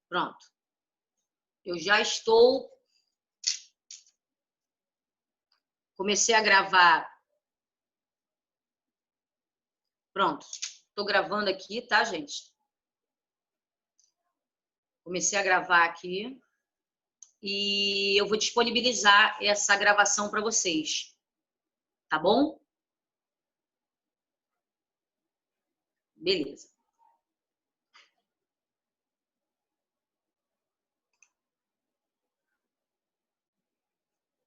Pronto. Eu já estou... Comecei a gravar. Pronto. Estou gravando aqui, tá, gente? Comecei a gravar aqui. E eu vou disponibilizar essa gravação para vocês. Tá bom? Beleza.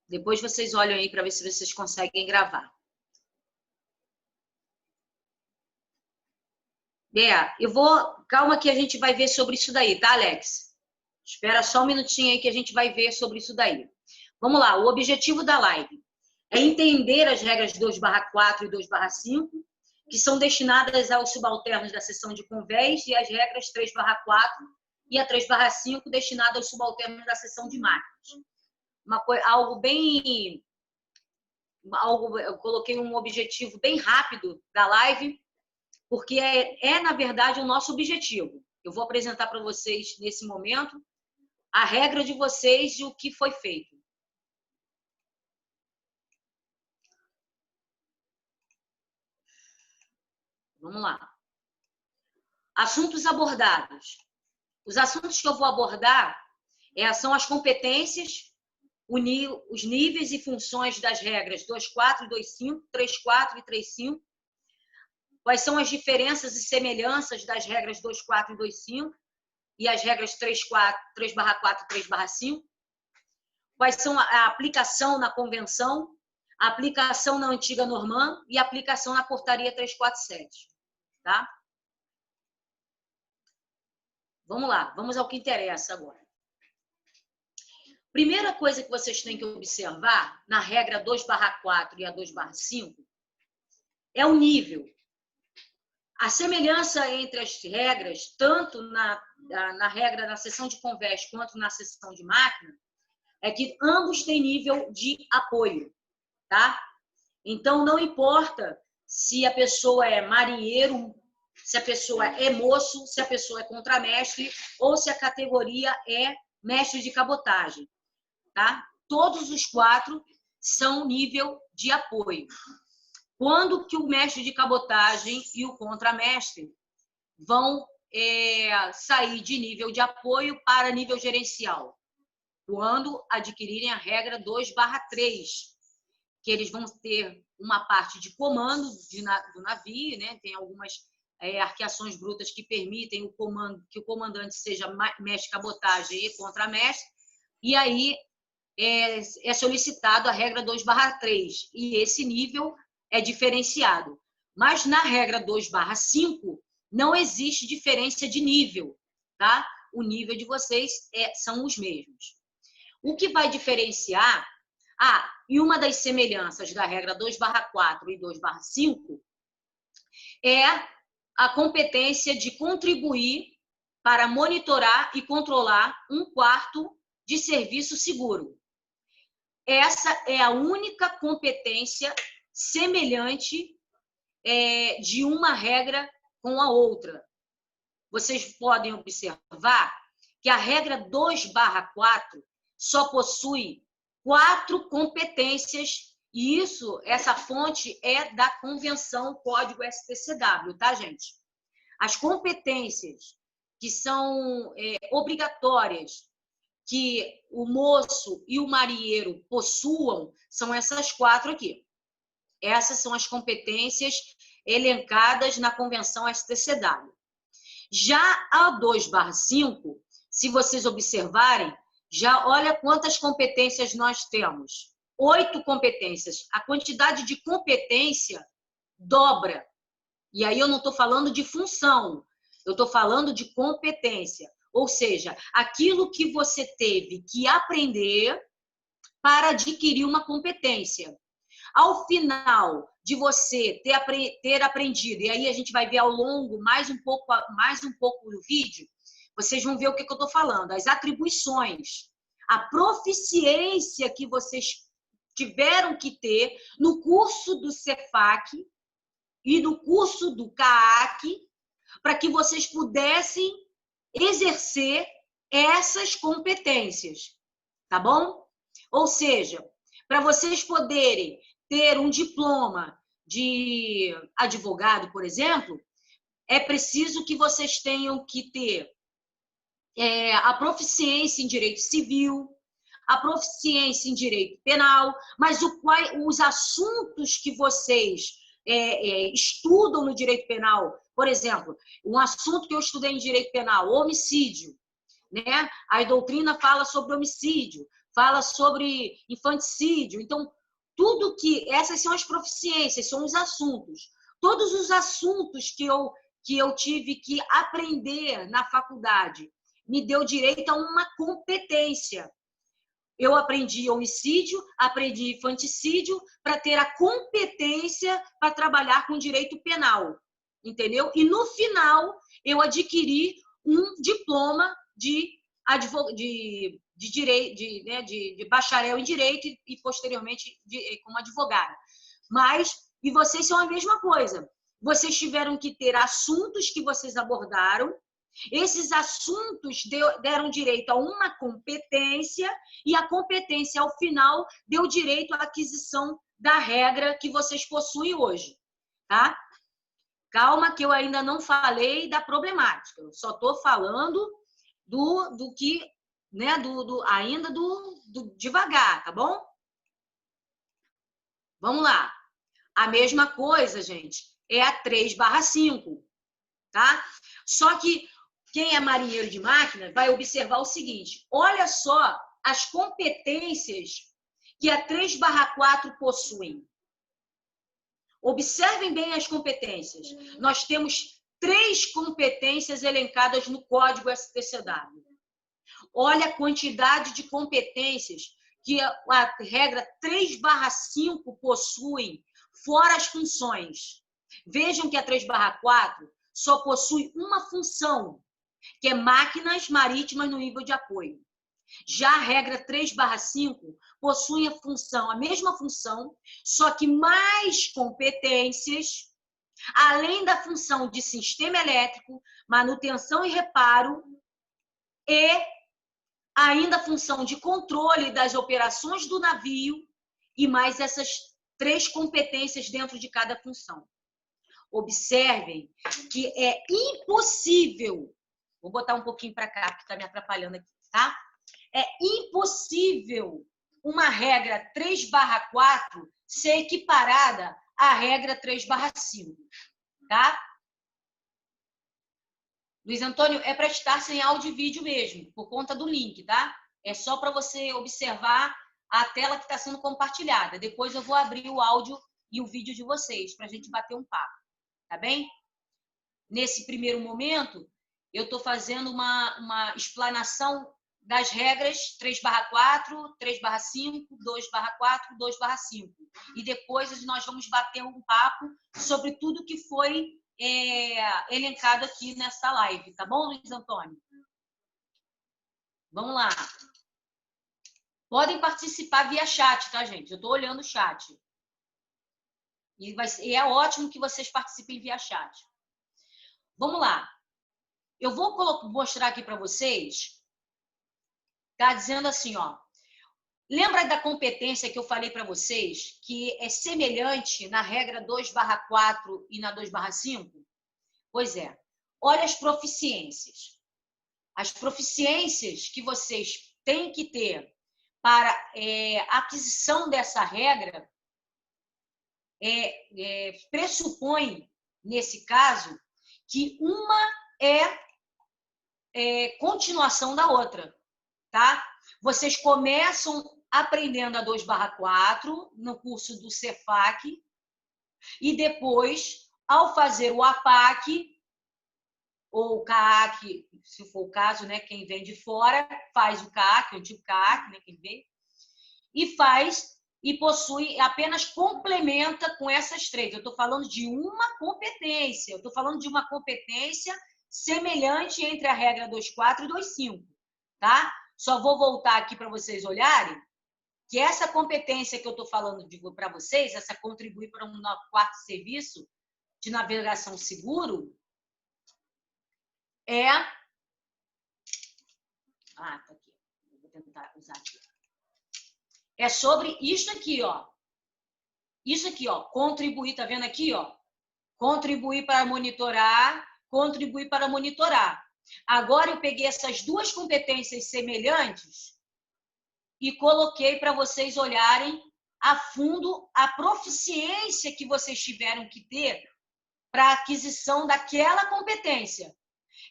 Depois vocês olham aí para ver se vocês conseguem gravar. Eu vou... Calma que a gente vai ver sobre isso daí, tá, Alex? Espera só um minutinho aí que a gente vai ver sobre isso daí. Vamos lá, o objetivo da live é entender as regras 2/4 e 2/5, que são destinadas aos subalternos da seção de convés, e as regras 3/4 e a 3/5 destinadas aos subalternos da seção de máquinas. Eu coloquei um objetivo bem rápido da live, porque na verdade, o nosso objetivo. Eu vou apresentar para vocês, nesse momento, a regra de vocês e o que foi feito. Vamos lá. Assuntos abordados. Os assuntos que eu vou abordar são as competências, os níveis e funções das regras 2/4 e 2/5, 3/4 e 3/5. Quais são as diferenças e semelhanças das regras 2/4 e 2/5 e as regras 3/4 e 3/5. Quais são a aplicação na convenção, a aplicação na antiga normã e a aplicação na portaria 347. Tá? Vamos lá, vamos ao que interessa agora. Primeira coisa que vocês têm que observar na regra 2/4 e a 2/5 é o nível. A semelhança entre as regras, tanto na regra na seção de convés quanto na seção de máquina, é que ambos têm nível de apoio, tá? Então, não importa se a pessoa é marinheiro, se a pessoa é moço, se a pessoa é contramestre ou se a categoria é mestre de cabotagem, tá? Todos os 4 são nível de apoio. Quando que o mestre de cabotagem e o contramestre vão sair de nível de apoio para nível gerencial? Quando adquirirem a regra 2/3, que eles vão ter uma parte de comando do navio, né? Tem algumas arqueações brutas que permitem que o comandante seja mestre de cabotagem e contramestre, e aí é solicitado a regra 2/3, e esse nível é diferenciado. Mas na regra 2/5 não existe diferença de nível, tá? O nível de vocês são os mesmos. O que vai diferenciar... e uma das semelhanças da regra 2/4 e 2/5 é a competência de contribuir para monitorar e controlar um quarto de serviço seguro. Essa é a única competência semelhante de uma regra com a outra. Vocês podem observar que a regra 2/4 só possui 4 competências, e essa fonte é da Convenção Código STCW, tá, gente? As competências que são obrigatórias que o moço e o marinheiro possuam são essas 4 aqui. Essas são as competências elencadas na Convenção STCW. Já a 2/5, se vocês observarem, já olha quantas competências nós temos. 8 competências. A quantidade de competência dobra. E aí eu não estou falando de função, eu estou falando de competência. Ou seja, aquilo que você teve que aprender para adquirir uma competência. Ao final de você ter aprendido, e aí a gente vai ver ao longo mais um pouco do vídeo, vocês vão ver o que eu estou falando, as atribuições, a proficiência que vocês tiveram que ter no curso do CEFAC e no curso do CAAC, para que vocês pudessem exercer essas competências, tá bom? Ou seja, para vocês poderem ter um diploma de advogado, por exemplo, é preciso que vocês tenham que ter a proficiência em direito civil, a proficiência em direito penal, mas os assuntos que vocês estudam no direito penal, por exemplo, um assunto que eu estudei em direito penal, homicídio, né? A doutrina fala sobre homicídio, fala sobre infanticídio. Então, tudo que essas são as proficiências, são os assuntos. Todos os assuntos que eu tive que aprender na faculdade me deu direito a uma competência. Eu aprendi homicídio, aprendi infanticídio para ter a competência para trabalhar com direito penal, entendeu? E no final eu adquiri um diploma de bacharel em direito e posteriormente como advogada. E vocês são a mesma coisa. Vocês tiveram que ter assuntos que vocês abordaram. Esses assuntos deram direito a uma competência e a competência, ao final, deu direito à aquisição da regra que vocês possuem hoje, tá? Calma que eu ainda não falei da problemática, eu só estou falando do que, né, ainda do devagar, tá bom? Vamos lá. A mesma coisa, gente, é a 3/5, tá? Só que quem é marinheiro de máquina vai observar o seguinte: olha só as competências que a 3/4 possui. Observem bem as competências. Nós temos 3 competências elencadas no Código STCW. Olha a quantidade de competências que a regra 3/5 possui, fora as funções. Vejam que a 3/4 só possui uma função, que é máquinas marítimas no nível de apoio. Já a regra 3/5 possui a mesma função, só que mais competências, além da função de sistema elétrico, manutenção e reparo, e ainda a função de controle das operações do navio, e mais essas 3 competências dentro de cada função. Observem que é impossível, vou botar um pouquinho para cá, porque está me atrapalhando aqui, tá? É impossível uma regra 3/4 ser equiparada à regra 3/5, tá? Luiz Antônio, é para estar sem áudio e vídeo mesmo, por conta do link, tá? É só para você observar a tela que está sendo compartilhada. Depois eu vou abrir o áudio e o vídeo de vocês, para a gente bater um papo, tá bem? Nesse primeiro momento, eu estou fazendo uma explanação das regras 3/4, 3/5, 2/4, 2/5. E depois nós vamos bater um papo sobre tudo que foi elencado aqui nessa live. Tá bom, Luiz Antônio? Vamos lá. Podem participar via chat, tá, gente? Eu estou olhando o chat. E é ótimo que vocês participem via chat. Vamos lá. Eu vou mostrar aqui para vocês. Tá dizendo assim, ó. Lembra da competência que eu falei para vocês, que é semelhante na regra 2/4 e na 2/5? Pois é. Olha as proficiências. As proficiências que vocês têm que ter para a aquisição dessa regra pressupõe, nesse caso, que uma é continuação da outra, tá? Vocês começam aprendendo a 2/4 no curso do Cefac e depois, ao fazer o APAC ou o CAAC, se for o caso, né, quem vem de fora faz o CAAC, eu digo CAAC, né, quem vem, e faz e possui, apenas complementa com essas 3. Eu estou falando de uma competência, eu estou falando de uma competência semelhante entre a regra 2/4 e 2/5, tá? Só vou voltar aqui para vocês olharem que essa competência que eu estou falando para vocês, essa contribuir para um 4º serviço de navegação seguro, é Ah, tá aqui. Vou tentar usar aqui. É sobre isso aqui, ó. Isso aqui, ó. Contribuir, tá vendo aqui, ó? Contribuir para monitorar, contribuir para monitorar. Agora eu peguei essas duas competências semelhantes e coloquei para vocês olharem a fundo a proficiência que vocês tiveram que ter para a aquisição daquela competência.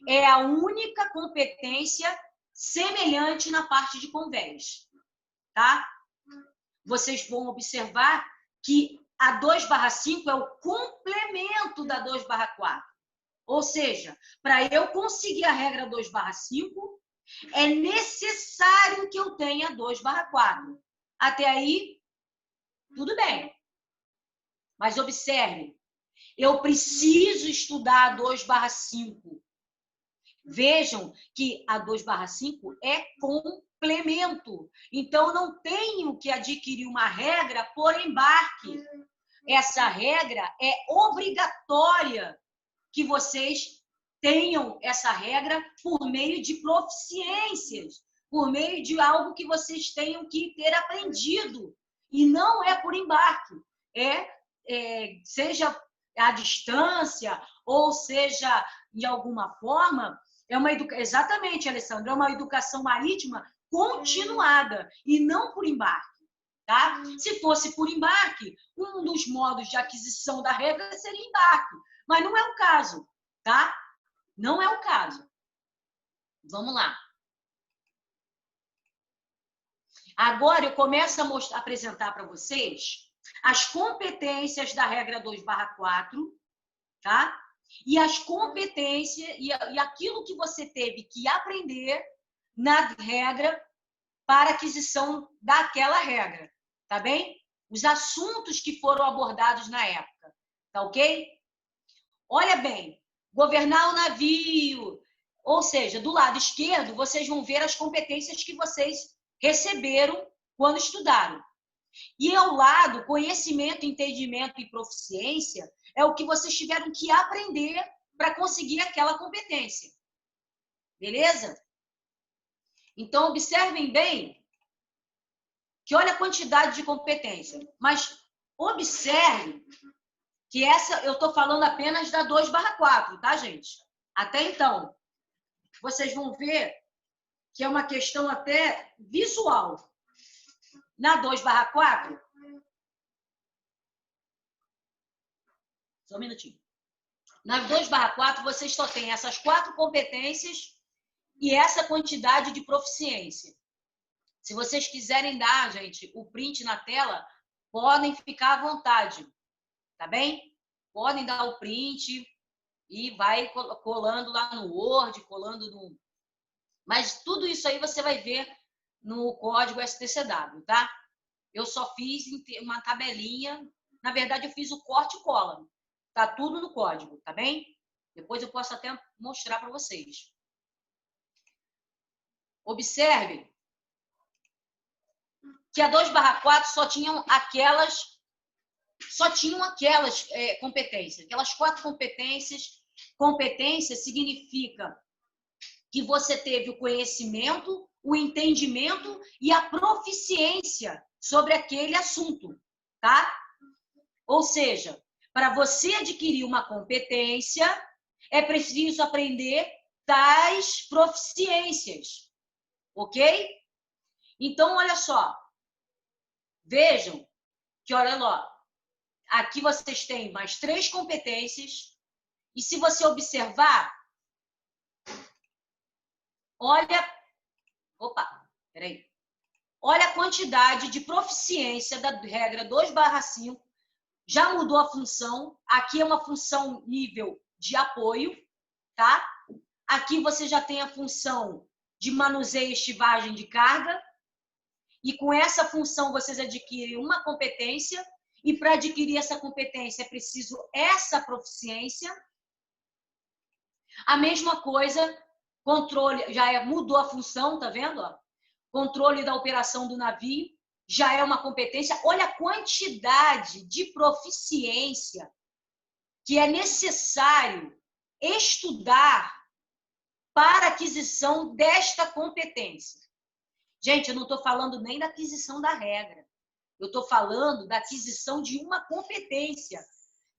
É a única competência semelhante na parte de convés, tá? Vocês vão observar que a 2/5 é o complemento da 2/4. Ou seja, para eu conseguir a regra 2/5, é necessário que eu tenha 2/4. Até aí, tudo bem. Mas observe, eu preciso estudar a 2/5. Vejam que a 2/5 é complemento. Então, não tenho que adquirir uma regra por embarque. Essa regra é obrigatória que vocês tenham essa regra por meio de proficiências, por meio de algo que vocês tenham que ter aprendido. E não é por embarque. Seja à distância, ou seja, de alguma forma, exatamente, Alessandra, é uma educação marítima continuada e não por embarque. Tá? Se fosse por embarque, um dos modos de aquisição da regra seria embarque. Mas não é o caso, tá? Não é o caso. Vamos lá. Agora eu começo a apresentar para vocês as competências da regra 2/4, tá? E as competências e aquilo que você teve que aprender na regra para aquisição daquela regra, tá bem? Os assuntos que foram abordados na época, tá ok? Olha bem, governar o navio, ou seja, do lado esquerdo, vocês vão ver as competências que vocês receberam quando estudaram. E ao lado, conhecimento, entendimento e proficiência é o que vocês tiveram que aprender para conseguir aquela competência. Beleza? Então, observem bem que olha a quantidade de competência. Mas observe que essa eu estou falando apenas da 2/4, tá, gente? Até então, vocês vão ver que é uma questão até visual. Na 2/4, só um minutinho. Na 2/4, vocês só têm essas 4 competências e essa quantidade de proficiência. Se vocês quiserem dar, gente, o print na tela, podem ficar à vontade, tá bem? Podem dar o print e vai colando lá no Word, colando no... Mas tudo isso aí você vai ver no código STCW, tá? Eu só fiz uma tabelinha, na verdade eu fiz o corte e cola. Tá tudo no código, tá bem? Depois eu posso até mostrar para vocês. Observe que a 2/4 só tinham aquelas competências, aquelas 4 competências. Competência significa que você teve o conhecimento, o entendimento e a proficiência sobre aquele assunto, tá? Ou seja, para você adquirir uma competência, é preciso aprender tais proficiências, ok? Então, olha só. Vejam que, olha lá, aqui vocês têm mais 3 competências. E se você observar, olha a quantidade de proficiência da regra 2/5. Já mudou a função. Aqui é uma função nível de apoio, tá? Aqui você já tem a função de manuseio e estivagem de carga. E com essa função vocês adquirem uma competência. E para adquirir essa competência é preciso essa proficiência. A mesma coisa, controle, mudou a função, tá vendo? Controle da operação do navio, já é uma competência. Olha a quantidade de proficiência que é necessário estudar para aquisição desta competência. Gente, eu não estou falando nem da aquisição da regra. Eu estou falando da aquisição de uma competência.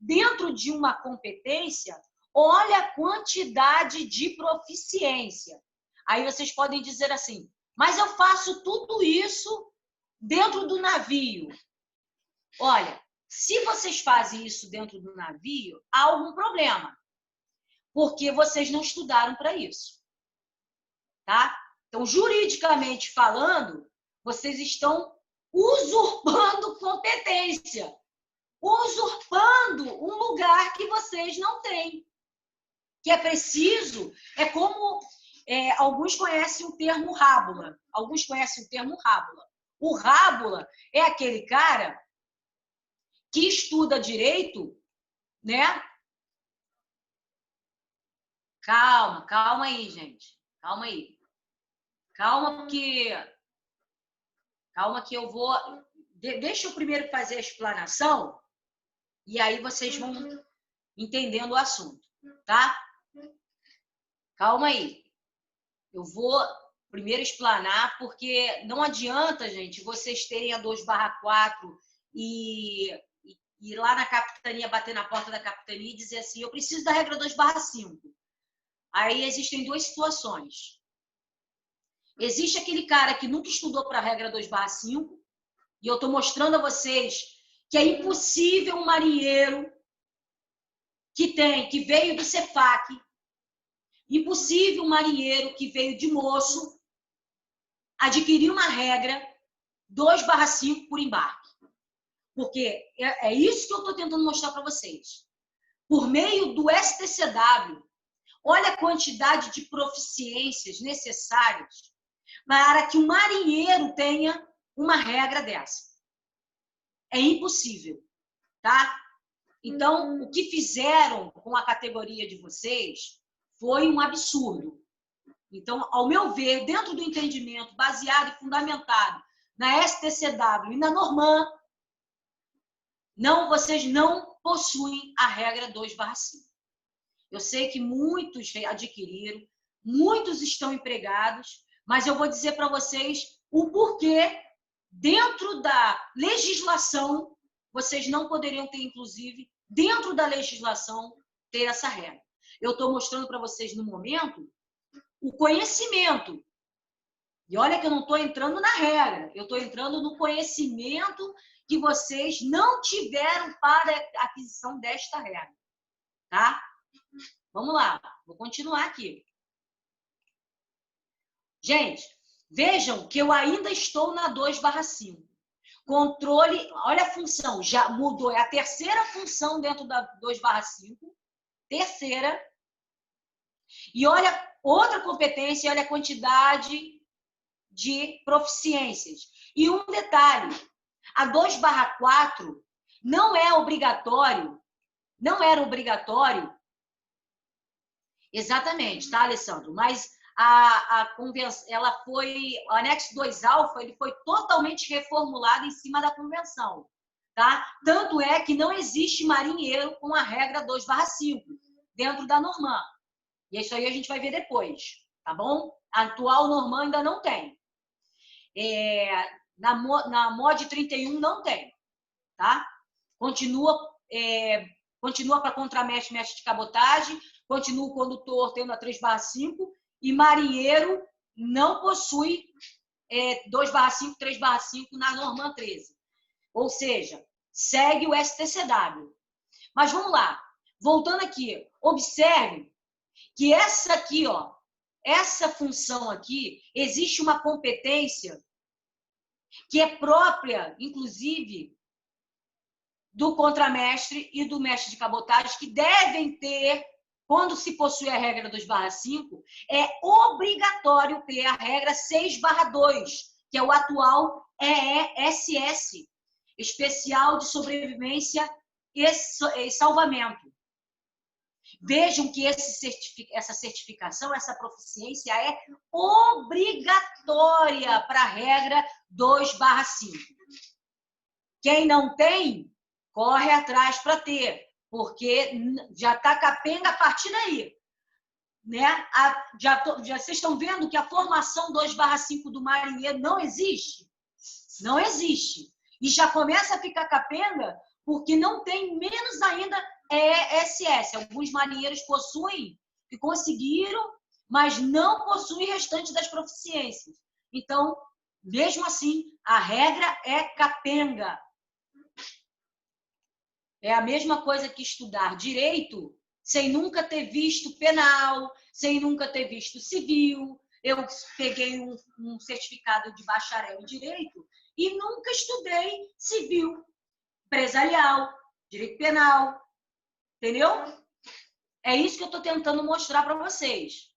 Dentro de uma competência, olha a quantidade de proficiência. Aí vocês podem dizer assim, mas eu faço tudo isso dentro do navio. Olha, se vocês fazem isso dentro do navio, há algum problema. Porque vocês não estudaram para isso. Tá? Então, juridicamente falando, vocês estão usurpando competência. Usurpando um lugar que vocês não têm. Que é preciso, é como alguns conhecem o termo rábula. Alguns conhecem o termo rábula. O rábula é aquele cara que estuda direito, né? Calma aí, gente. Calma aí. Calma que eu vou... Deixa eu primeiro fazer a explanação e aí vocês vão entendendo o assunto, tá? Calma aí. Eu vou primeiro explanar, porque não adianta, gente, vocês terem a 2/4 e ir lá na capitania, bater na porta da capitania e dizer assim, eu preciso da regra 2/5. Aí existem duas situações. Existe aquele cara que nunca estudou para a regra 2/5, e eu estou mostrando a vocês que é impossível um marinheiro que veio do Cefac, impossível um marinheiro que veio de moço adquirir uma regra 2/5 por embarque. Porque é isso que eu estou tentando mostrar para vocês. Por meio do STCW, olha a quantidade de proficiências necessárias para que o marinheiro tenha uma regra dessa. É impossível, tá? Então, o que fizeram com a categoria de vocês foi um absurdo. Então, ao meu ver, dentro do entendimento baseado e fundamentado na STCW e na Norman, vocês não possuem a regra 2/5. Eu sei que muitos adquiriram, muitos estão empregados, mas eu vou dizer para vocês o porquê, dentro da legislação, vocês não poderiam ter, inclusive, dentro da legislação, ter essa regra. Eu estou mostrando para vocês, no momento, o conhecimento. E olha que eu não estou entrando na regra, eu estou entrando no conhecimento que vocês não tiveram para a aquisição desta regra. Tá? Vamos lá, vou continuar aqui. Gente, vejam que eu ainda estou na 2/5. Controle, olha a função, já mudou, é a terceira função dentro da 2/5. Terceira. E olha outra competência, olha a quantidade de proficiências. E um detalhe, a 2/4 não é obrigatório, não era obrigatório, exatamente, tá, Alessandro? Mas a convenção, ela foi, o anexo 2 alfa, ele foi totalmente reformulado em cima da convenção, tá? Tanto é que não existe marinheiro com a regra 2/5 dentro da Norman. E isso aí a gente vai ver depois, tá bom? A atual Norman ainda não tem. Na MOD 31 não tem, tá? Continua para contramestre, mestre de cabotagem, continua o condutor tendo a 3/5 e marinheiro não possui 2/5, 3/5 na Norman 13. Ou seja, segue o STCW. Mas vamos lá, voltando aqui, observe que essa aqui, ó, essa função aqui, existe uma competência que é própria, inclusive, do contramestre e do mestre de cabotagem, que devem ter, quando se possui a regra 2/5, é obrigatório ter a regra 6/2, que é o atual EESS, Especial de Sobrevivência e Salvamento. Vejam que essa certificação, essa proficiência é obrigatória para a regra 2/5. Quem não tem, corre atrás para ter, porque já está capenga a partir daí. né? Já vocês estão vendo que a formação 2/5 do marinheiro não existe? Não existe. E já começa a ficar capenga porque não tem, menos ainda ESS. Alguns marinheiros possuem e conseguiram, mas não possuem o restante das proficiências. Então, mesmo assim, a regra é capenga. É a mesma coisa que estudar direito sem nunca ter visto penal, sem nunca ter visto civil. Eu peguei um certificado de bacharel em direito e nunca estudei civil, empresarial, direito penal. Entendeu? É isso que eu estou tentando mostrar para vocês.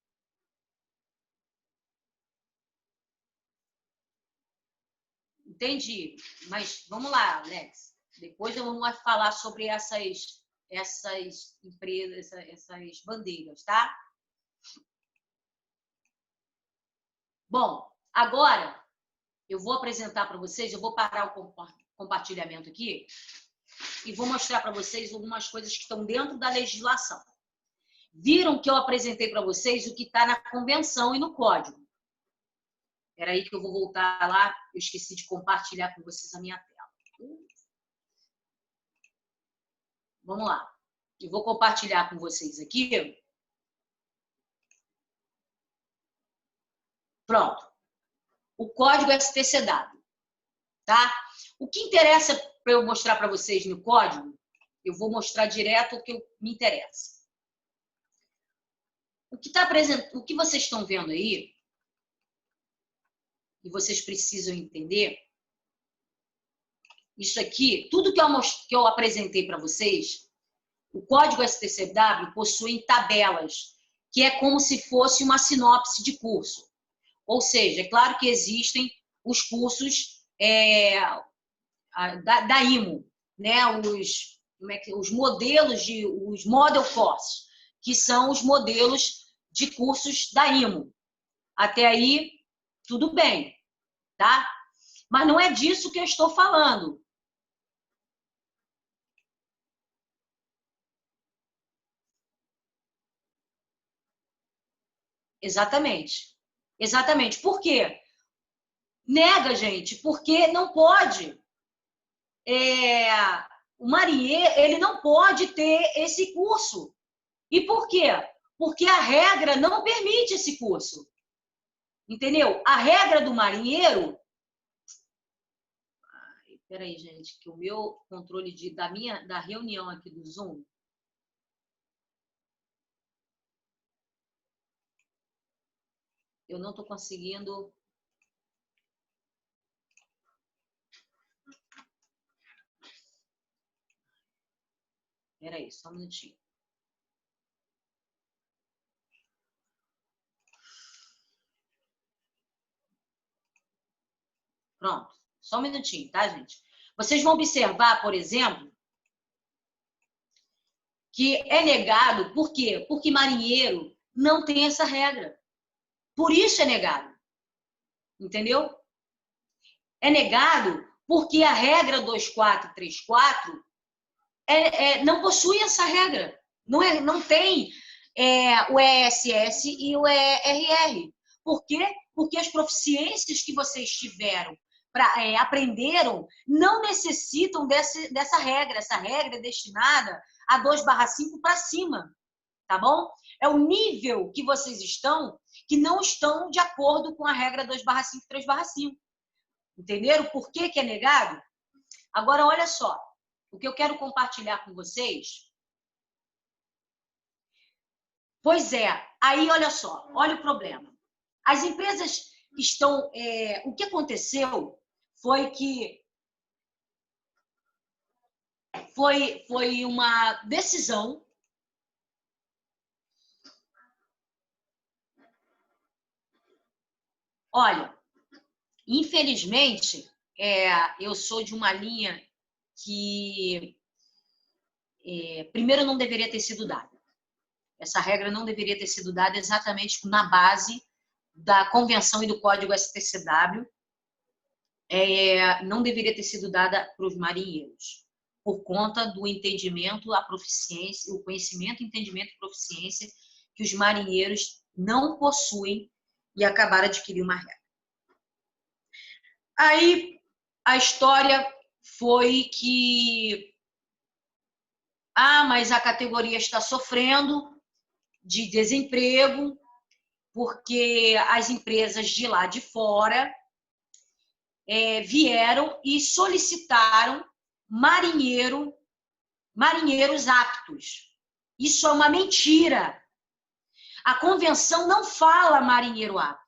Entendi. Mas vamos lá, Alex. Depois eu vou falar sobre essas empresas, essas bandeiras, tá? Bom, agora eu vou apresentar para vocês, eu vou parar o compartilhamento aqui e vou mostrar para vocês algumas coisas que estão dentro da legislação. Viram que eu apresentei para vocês o que está na convenção e no código. Espera aí que eu vou voltar lá, eu esqueci de compartilhar com vocês a minha tela. Vamos lá. Eu vou compartilhar com vocês aqui. Pronto. O código STCW. Tá? O que interessa para eu mostrar para vocês no código, eu vou mostrar direto o que me interessa. O que vocês estão vendo aí, e vocês precisam entender, isso aqui, tudo que eu apresentei para vocês, o código STCW possui tabelas, que é como se fosse uma sinopse de curso. Ou seja, é claro que existem os cursos da IMO, né? Os modelos os model courses, que são os modelos de cursos da IMO. Até aí, tudo bem, tá? Mas não é disso que eu estou falando. Exatamente. Exatamente. Por quê? Nega, gente, porque não pode. O marinheiro, ele não pode ter esse curso. E por quê? Porque a regra não permite esse curso. Entendeu? A regra do marinheiro... Peraí, gente, que o meu controle da reunião aqui do Zoom... Eu não estou conseguindo... Peraí, só um minutinho. Pronto, só um minutinho, tá, gente? Vocês vão observar, por exemplo, que é negado, por quê? Porque marinheiro não tem essa regra. Por isso é negado. Entendeu? É negado porque a regra 2434 não possui essa regra. Não tem o ESS e o ERR. Por quê? Porque as proficiências que vocês tiveram, aprenderam, não necessitam dessa regra. Essa regra é destinada a 2/5 para cima. Tá bom? É o nível que vocês estão que não estão de acordo com a regra 2/5 e 3/5. Entenderam por que é negado? Agora, olha só. O que eu quero compartilhar com vocês... Pois é. Aí, olha só. Olha o problema. As empresas estão... o que aconteceu foi que foi uma decisão... Olha, infelizmente, eu sou de uma linha que, primeiro, não deveria ter sido dada. Essa regra não deveria ter sido dada exatamente na base da Convenção e do Código STCW. Não deveria ter sido dada para os marinheiros, por conta do entendimento, a proficiência, o conhecimento, entendimento e proficiência que os marinheiros não possuem e acabaram de adquirir uma regra. Aí a história foi que mas a categoria está sofrendo de desemprego porque as empresas de lá de fora vieram e solicitaram marinheiros aptos. Isso é uma mentira. A convenção não fala marinheiro apto.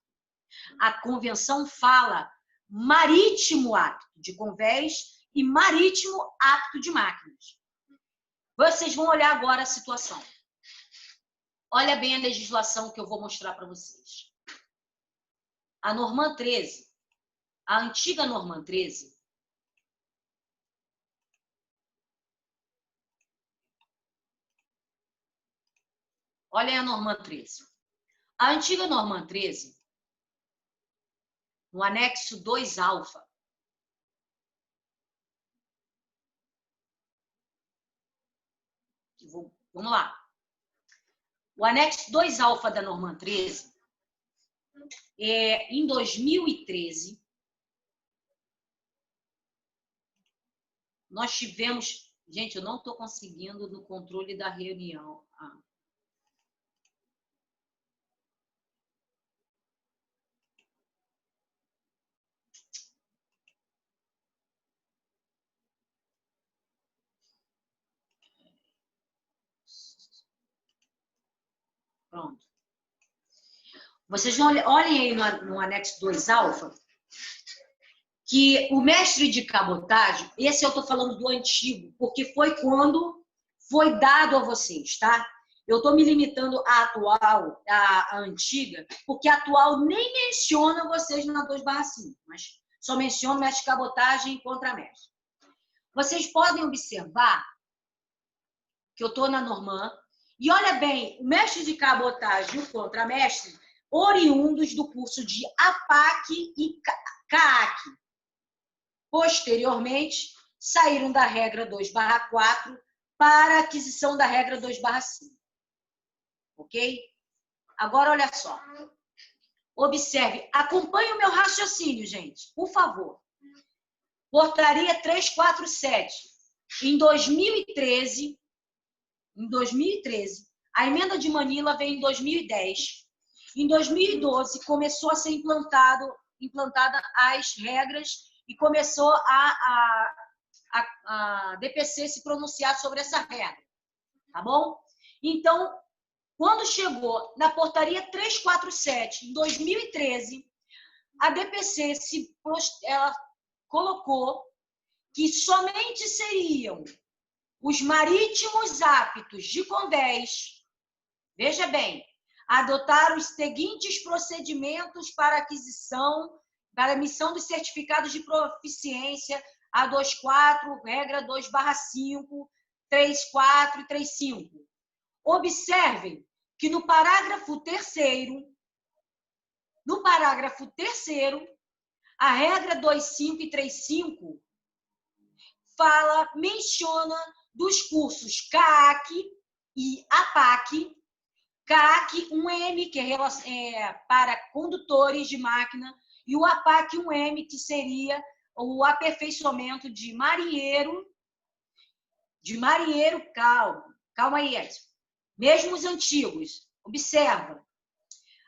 A convenção fala marítimo apto de convés e marítimo apto de máquinas. Vocês vão olhar agora a situação. Olha bem a legislação que eu vou mostrar para vocês. A Norma 13, a antiga Norma 13, olha a Norma 13. A antiga Norma 13, no anexo 2 alfa, vamos lá. O anexo 2 alfa da Norma 13, em 2013, nós tivemos... Gente, eu não estou conseguindo no controle da reunião. Pronto. Vocês olhem aí no anexo 2 alfa, que o mestre de cabotagem, esse eu estou falando do antigo, porque foi quando foi dado a vocês, tá? Eu estou me limitando à atual, à antiga, porque a atual nem menciona vocês na 2/5, mas só menciona mestre de cabotagem e contramestre. Vocês podem observar que eu estou na Norman, e olha bem, o mestre de cabotagem e o contramestre, oriundos do curso de APAC e CAAC. Posteriormente, saíram da regra 2/4 para a aquisição da regra 2/5. Ok? Agora, olha só. Observe, acompanhe o meu raciocínio, gente, por favor. Portaria 347. Em 2013, a emenda de Manila veio em 2010. Em 2012, começou a ser implantada as regras e começou a DPC se pronunciar sobre essa regra. Tá bom? Então, quando chegou na portaria 347, em 2013, a DPC ela colocou que somente seriam os marítimos aptos de convés, veja bem, adotar os seguintes procedimentos para aquisição, para emissão dos certificados de proficiência, A24, regra 2/5, 34 e 35. Observem que no parágrafo terceiro, a regra 25 e 35 menciona dos cursos CAAC e APAC. CAAC 1M, que é para condutores de máquina, e o APAC 1M, que seria o aperfeiçoamento de marinheiro. Calma aí, Edson. Mesmo os antigos, observa.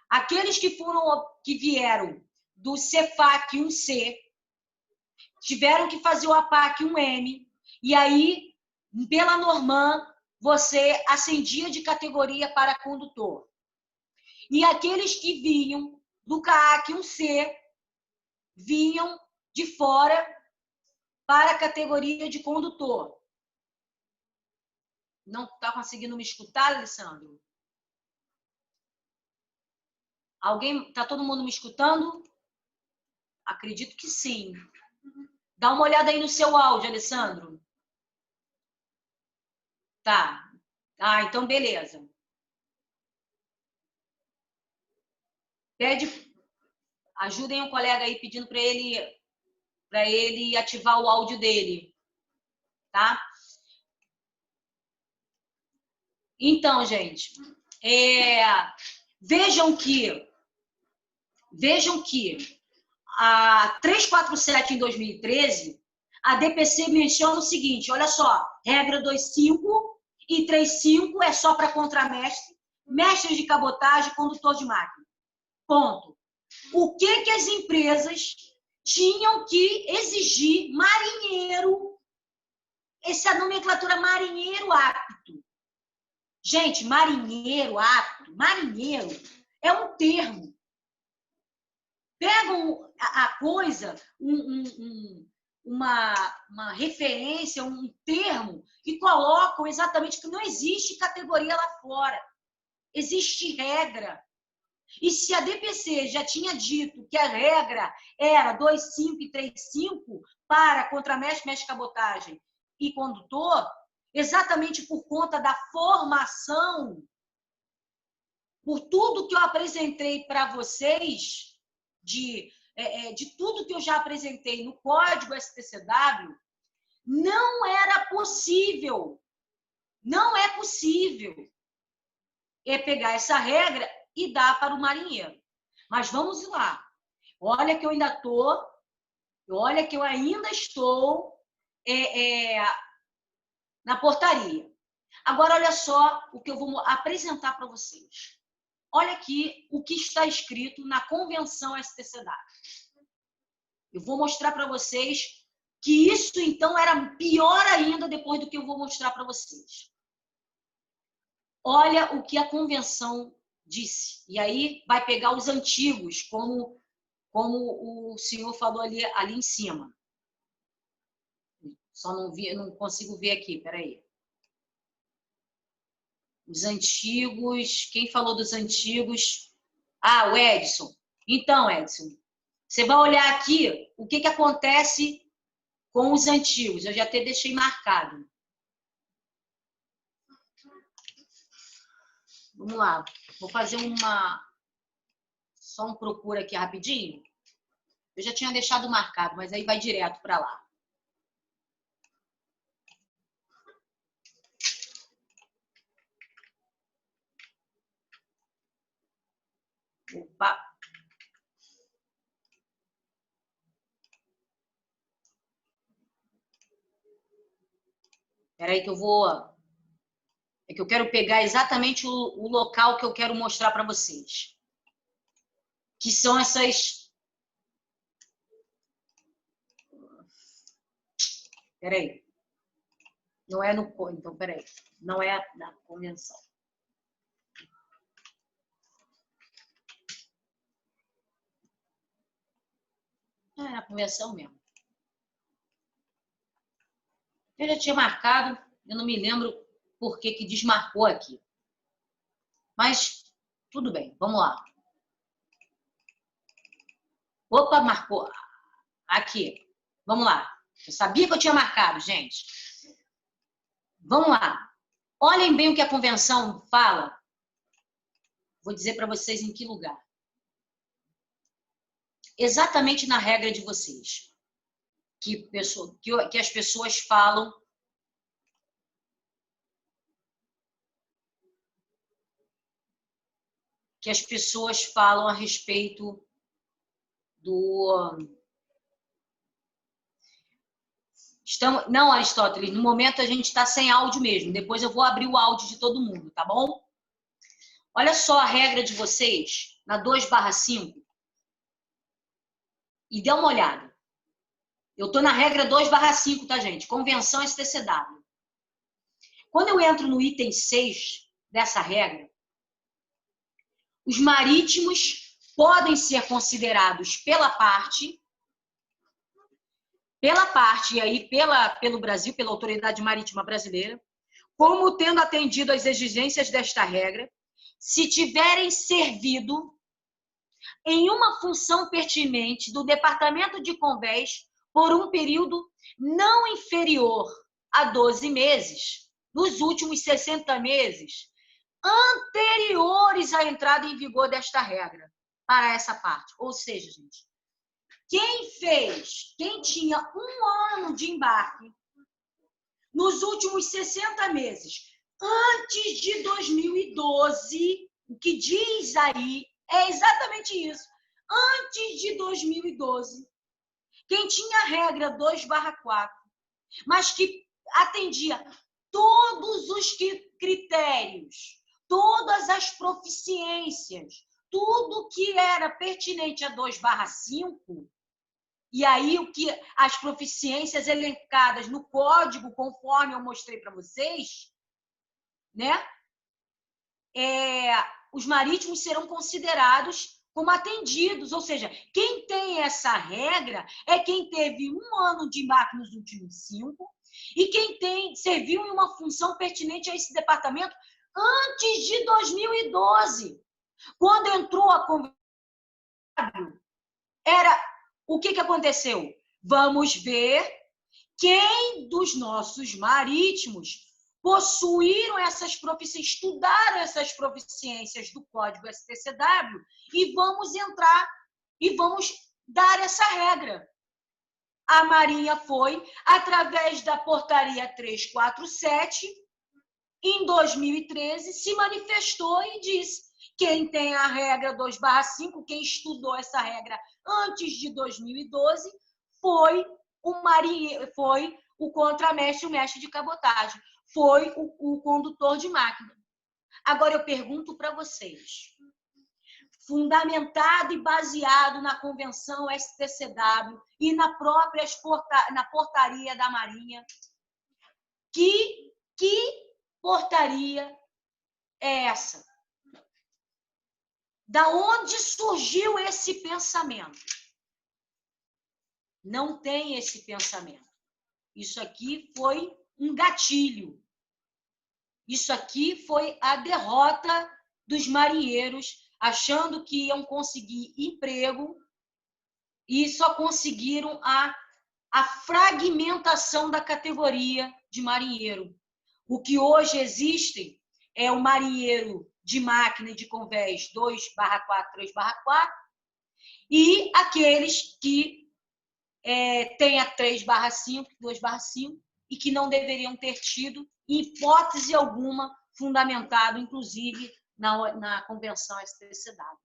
Aqueles que vieram do CEFAC 1C tiveram que fazer o APAC 1M, e aí, pela Norman, você ascendia de categoria para condutor. E aqueles que vinham do CAAC 1C vinham de fora para a categoria de condutor. Não está conseguindo me escutar, Alessandro? Está todo mundo me escutando? Acredito que sim. Dá uma olhada aí no seu áudio, Alessandro. Tá. Então beleza. Ajudem o colega aí pedindo para ele ativar o áudio dele, tá? Então, gente, Vejam que a 347 em 2013, a DPC menciona o seguinte, olha só, regra 2.5 e 3.5 é só para contramestre, mestre de cabotagem, condutor de máquina. Ponto. O que as empresas tinham que exigir marinheiro, essa nomenclatura marinheiro apto. Gente, marinheiro apto, marinheiro é um termo. Pegam a coisa, uma referência, um termo, e colocam exatamente que não existe categoria lá fora. Existe regra. E se a DPC já tinha dito que a regra era 2.5 e 3.5 para contramestre, mestre de cabotagem e condutor, exatamente por conta da formação, por tudo que eu apresentei para vocês, de tudo que eu já apresentei no Código STCW, não era possível, não é possível pegar essa regra e dar para o marinheiro. Mas vamos lá. Olha que eu ainda estou na portaria. Agora, olha só o que eu vou apresentar para vocês. Olha aqui o que está escrito na Convenção STCW. Eu vou mostrar para vocês que isso, então, era pior ainda depois do que eu vou mostrar para vocês. Olha o que a Convenção disse. E aí vai pegar os antigos, como o senhor falou ali em cima. Só não consigo ver aqui, peraí. Os antigos, quem falou dos antigos? Ah, o Edson. Então, Edson, você vai olhar aqui o que acontece com os antigos. Eu já até deixei marcado. Vamos lá. Vou fazer só um procura aqui rapidinho. Eu já tinha deixado marcado, mas aí vai direto para lá. Opa! Espera aí que eu vou... É que eu quero pegar exatamente o local que eu quero mostrar para vocês. Que são essas... Espera aí. Não é no... Então, espera aí. Não é na convenção. É na convenção mesmo. Eu já tinha marcado, eu não me lembro por que desmarcou aqui. Mas, tudo bem, vamos lá. Opa, marcou. Aqui. Vamos lá. Eu sabia que eu tinha marcado, gente. Vamos lá. Olhem bem o que a convenção fala. Vou dizer para vocês em que lugar. Exatamente na regra de vocês. Que as pessoas falam. Que as pessoas falam a respeito do... Não, Aristóteles, no momento a gente está sem áudio mesmo. Depois eu vou abrir o áudio de todo mundo, tá bom? Olha só a regra de vocês, na 2/5. E dê uma olhada. Eu estou na regra 2/5, tá, gente? Convenção STCW. Quando eu entro no item 6 dessa regra, os marítimos podem ser considerados pela parte, e aí pelo Brasil, pela Autoridade Marítima Brasileira, como tendo atendido às exigências desta regra, se tiverem servido em uma função pertinente do Departamento de Convés por um período não inferior a 12 meses, nos últimos 60 meses, anteriores à entrada em vigor desta regra, para essa parte. Ou seja, gente, quem tinha 1 ano de embarque nos últimos 60 meses, Antes de 2012, o que diz aí é exatamente isso. Antes de 2012, quem tinha a regra 2/4, mas que atendia todos os critérios, todas as proficiências, tudo que era pertinente a 2/5, e aí o que as proficiências elencadas no código, conforme eu mostrei para vocês, né? Os marítimos serão considerados como atendidos, ou seja, quem tem essa regra é quem teve 1 ano de embarque nos últimos 5 e quem serviu em uma função pertinente a esse departamento antes de 2012. Quando entrou a convenção, o que aconteceu? Vamos ver quem dos nossos marítimos possuíram essas proficiências, estudaram essas proficiências do Código STCW e vamos entrar e vamos dar essa regra. A Marinha foi, através da Portaria 347, em 2013, se manifestou e disse: quem tem a regra 2/5, quem estudou essa regra antes de 2012, foi o marinheiro, foi o contramestre, o mestre de cabotagem, foi o condutor de máquina. Agora eu pergunto para vocês, fundamentado e baseado na Convenção STCW e na própria portaria da Marinha, que portaria é essa? Da onde surgiu esse pensamento? Não tem esse pensamento. Isso aqui foi um gatilho. Isso aqui foi a derrota dos marinheiros, achando que iam conseguir emprego e só conseguiram a fragmentação da categoria de marinheiro. O que hoje existe é o marinheiro de máquina e de convés 2/4, 3/4 e aqueles que têm a 3/5, 2/5 e que não deveriam ter tido, em hipótese alguma, fundamentado, inclusive, na Convenção STCW.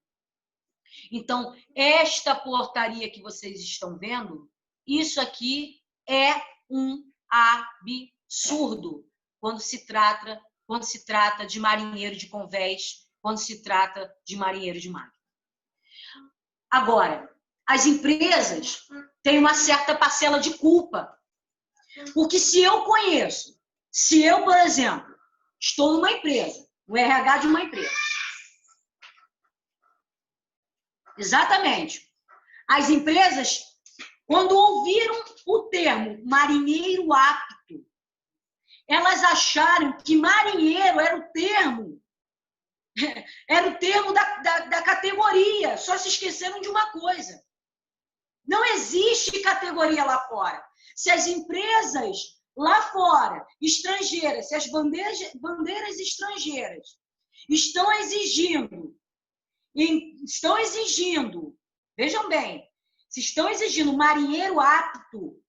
Então, esta portaria que vocês estão vendo, isso aqui é um absurdo quando se trata de marinheiro de convés, quando se trata de marinheiro de máquina. Agora, as empresas têm uma certa parcela de culpa, porque se eu, por exemplo, estou numa empresa, no RH de uma empresa, exatamente, as empresas, quando ouviram o termo marinheiro apto, elas acharam que marinheiro era o termo da categoria, só se esqueceram de uma coisa. Não existe categoria lá fora. Se as empresas lá fora, estrangeiras, se as bandeiras estrangeiras estão exigindo, vejam bem, se estão exigindo marinheiro apto,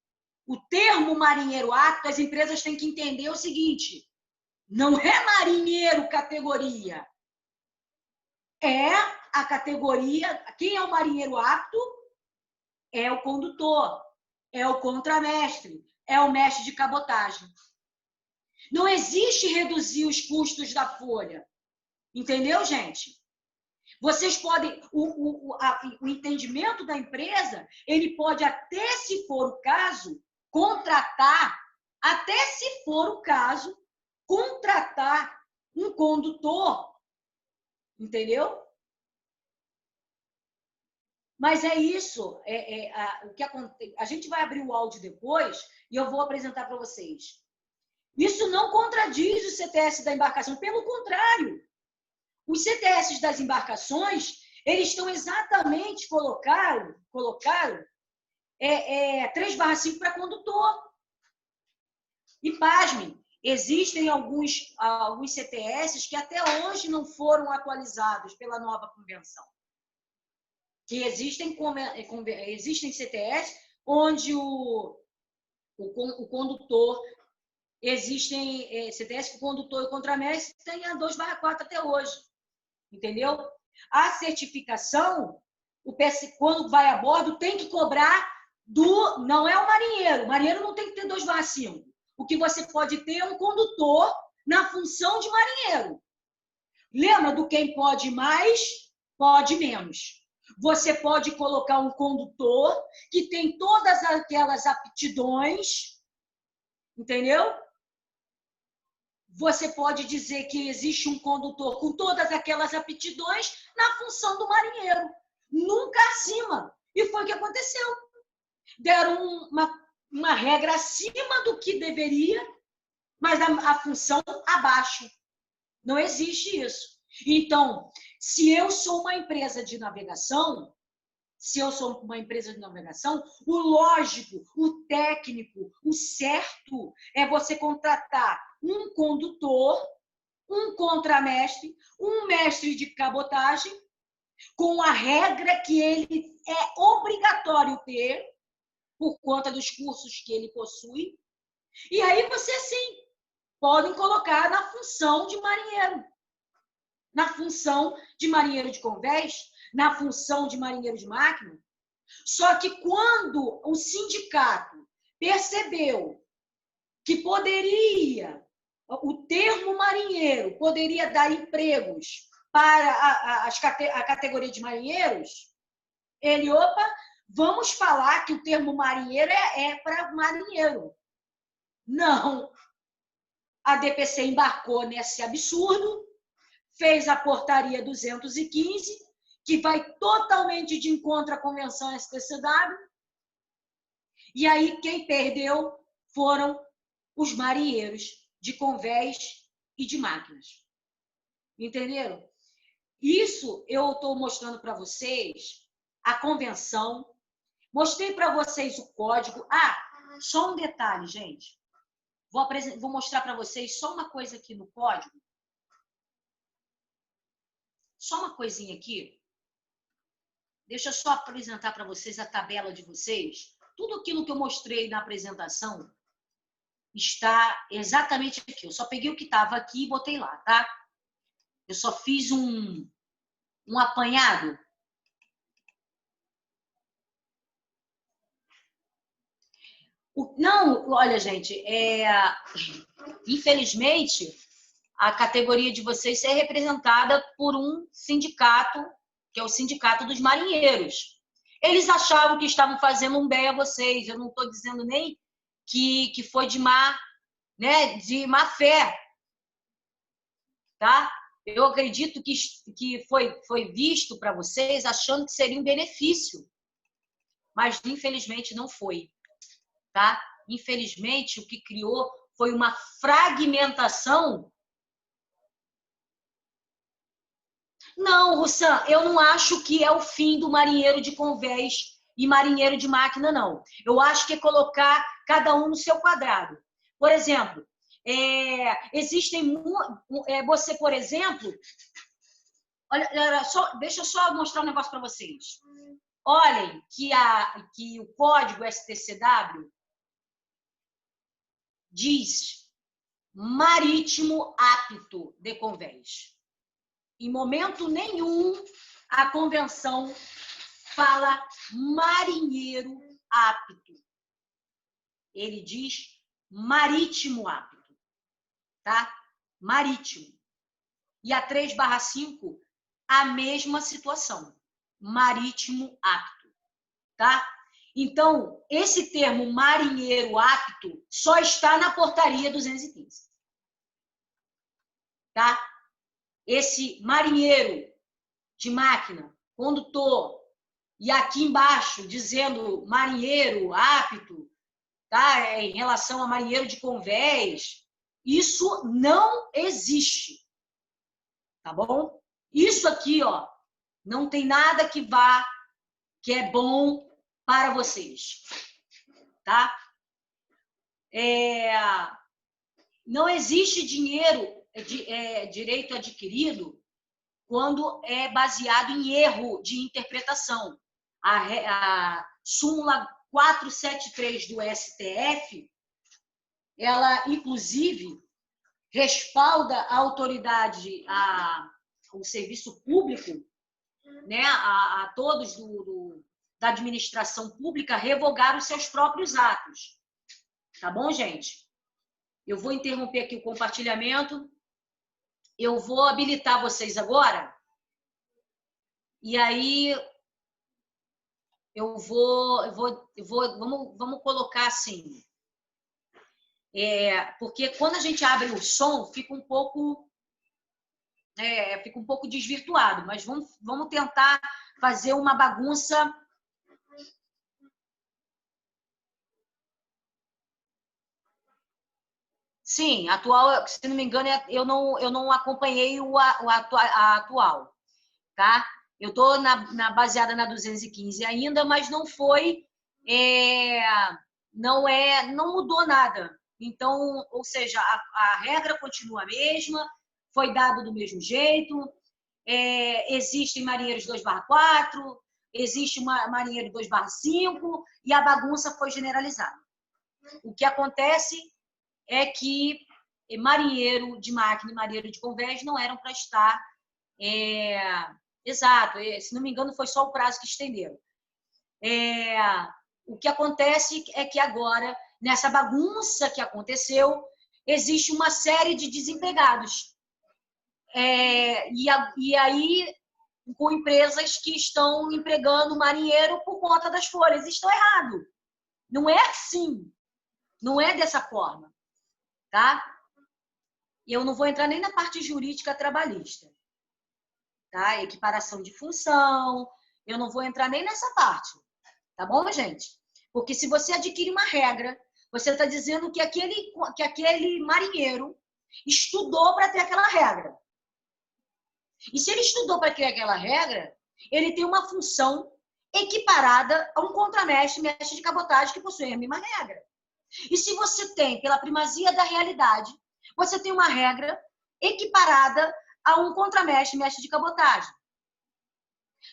o termo marinheiro apto, as empresas têm que entender o seguinte: não é marinheiro categoria, é a categoria. Quem é o marinheiro apto? É o condutor, é o contramestre, é o mestre de cabotagem. Não existe reduzir os custos da folha. Entendeu, gente? Vocês podem... O entendimento da empresa, ele pode até, se for o caso, contratar um condutor. Entendeu? Mas é isso, o que acontece. A gente vai abrir o áudio depois e eu vou apresentar para vocês. Isso não contradiz o CTS da embarcação, pelo contrário. Os CTS das embarcações, eles estão exatamente, colocaram 3/5 para condutor. E pasmem, existem alguns CTS que até hoje não foram atualizados pela nova convenção. Que existem CTS onde o condutor existem CTS que o condutor e o contramestre tem a 2/4 até hoje. Entendeu? A certificação, quando vai a bordo, tem que cobrar não é o marinheiro. O marinheiro não tem que ter 2/5. O que você pode ter é um condutor na função de marinheiro. Lembra do quem pode mais, pode menos. Você pode colocar um condutor que tem todas aquelas aptidões, entendeu? Você pode dizer que existe um condutor com todas aquelas aptidões na função do marinheiro, nunca acima. E foi o que aconteceu. Deram uma regra acima do que deveria, mas a função abaixo. Não existe isso. Então, se eu sou uma empresa de navegação, o lógico, o técnico, o certo é você contratar um condutor, um contramestre, um mestre de cabotagem, com a regra que ele é obrigatório ter, por conta dos cursos que ele possui. E aí você, sim, podem colocar na função de marinheiro. Na função de marinheiro de convés, na função de marinheiro de máquina. Só que quando o sindicato percebeu que o termo marinheiro poderia dar empregos para a categoria de marinheiros, vamos falar que o termo marinheiro é para marinheiro. Não. A DPC embarcou nesse absurdo, fez a portaria 215, que vai totalmente de encontro à Convenção STCW, e aí quem perdeu foram os marinheiros de convés e de máquinas. Entenderam? Isso eu estou mostrando para vocês a convenção, mostrei para vocês o código. Só um detalhe, gente. Vou mostrar para vocês só uma coisa aqui no código. Só uma coisinha aqui. Deixa eu só apresentar para vocês a tabela de vocês. Tudo aquilo que eu mostrei na apresentação está exatamente aqui. Eu só peguei o que estava aqui e botei lá, tá? Eu só fiz um apanhado. Não, olha, gente, infelizmente, a categoria de vocês é representada por um sindicato, que é o Sindicato dos Marinheiros. Eles achavam que estavam fazendo um bem a vocês. Eu não estou dizendo nem que foi de má fé, tá? Eu acredito que foi visto para vocês achando que seria um benefício, mas infelizmente não foi, tá? Infelizmente o que criou foi uma fragmentação. Não, Russan, eu não acho que é o fim do marinheiro de convés e marinheiro de máquina, não. Eu acho que é colocar cada um no seu quadrado. Por exemplo, você, por exemplo, deixa eu só mostrar um negócio para vocês. Olhem que o código STCW diz marítimo apto de convés. Em momento nenhum, a convenção fala marinheiro apto. Ele diz marítimo apto, tá? Marítimo. E a 3/5, a mesma situação. Marítimo apto, tá? Então, esse termo marinheiro apto só está na portaria 215. Tá? Esse marinheiro de máquina, condutor, e aqui embaixo dizendo marinheiro apto, tá? Em relação a marinheiro de convés, isso não existe, tá bom? Isso aqui, ó, não tem nada que é bom para vocês, tá? Não existe direito adquirido quando é baseado em erro de interpretação. A súmula 473 do STF ela, inclusive, respalda a autoridade, o serviço público, né, a todos da administração pública revogar os seus próprios atos. Tá bom, gente? Eu vou interromper aqui o compartilhamento. Eu vou habilitar vocês agora. E aí vamos colocar assim. Porque quando a gente abre o som, fica um pouco desvirtuado, mas vamos tentar fazer uma bagunça. Sim, atual, se não me engano, eu não acompanhei a atual, tá? Eu estou baseada na 215 ainda, mas não foi, não mudou nada. Então, ou seja, a regra continua a mesma, foi dado do mesmo jeito, existem marinheiros 2/4, existe marinheiro 2/5 e a bagunça foi generalizada. O que acontece é que marinheiro de máquina e marinheiro de convés não eram para estar... Exato, se não me engano, foi só o prazo que estenderam. O que acontece é que agora, nessa bagunça que aconteceu, existe uma série de desempregados. E aí, com empresas que estão empregando marinheiro por conta das folhas. Estão errado. Não é assim. Não é dessa forma. Tá? E eu não vou entrar nem na parte jurídica trabalhista. Tá? Equiparação de função. Eu não vou entrar nem nessa parte. Tá bom, gente? Porque se você adquire uma regra, você está dizendo que aquele marinheiro estudou para ter aquela regra. E se ele estudou para ter aquela regra, ele tem uma função equiparada a um contramestre, mestre de cabotagem que possui a mesma regra. E se você tem, pela primazia da realidade, você tem uma regra equiparada a um contramestre, mestre de cabotagem.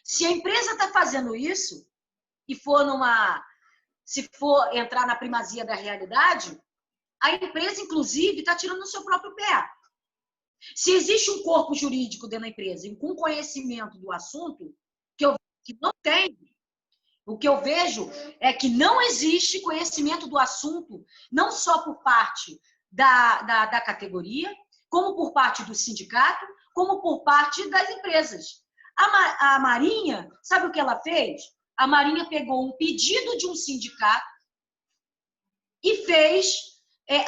Se a empresa está fazendo isso, e se for entrar na primazia da realidade, a empresa, inclusive, está tirando o seu próprio pé. Se existe um corpo jurídico dentro da empresa com conhecimento do assunto, que não tem, o que eu vejo é que não existe conhecimento do assunto, não só por parte da categoria, como por parte do sindicato, como por parte das empresas. A Marinha, sabe o que ela fez? A Marinha pegou um pedido de um sindicato e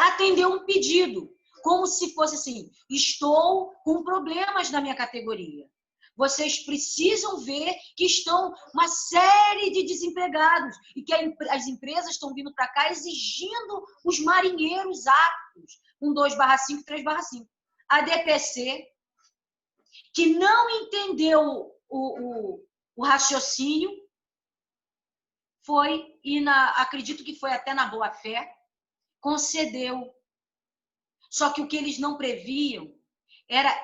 atendeu um pedido, como se fosse assim, estou com problemas na minha categoria. Vocês precisam ver que estão uma série de desempregados e que as empresas estão vindo para cá exigindo os marinheiros aptos, com 2/5, 3/5. A DPC, que não entendeu o raciocínio, foi, acredito que foi até na boa-fé, concedeu. Só que o que eles não previam era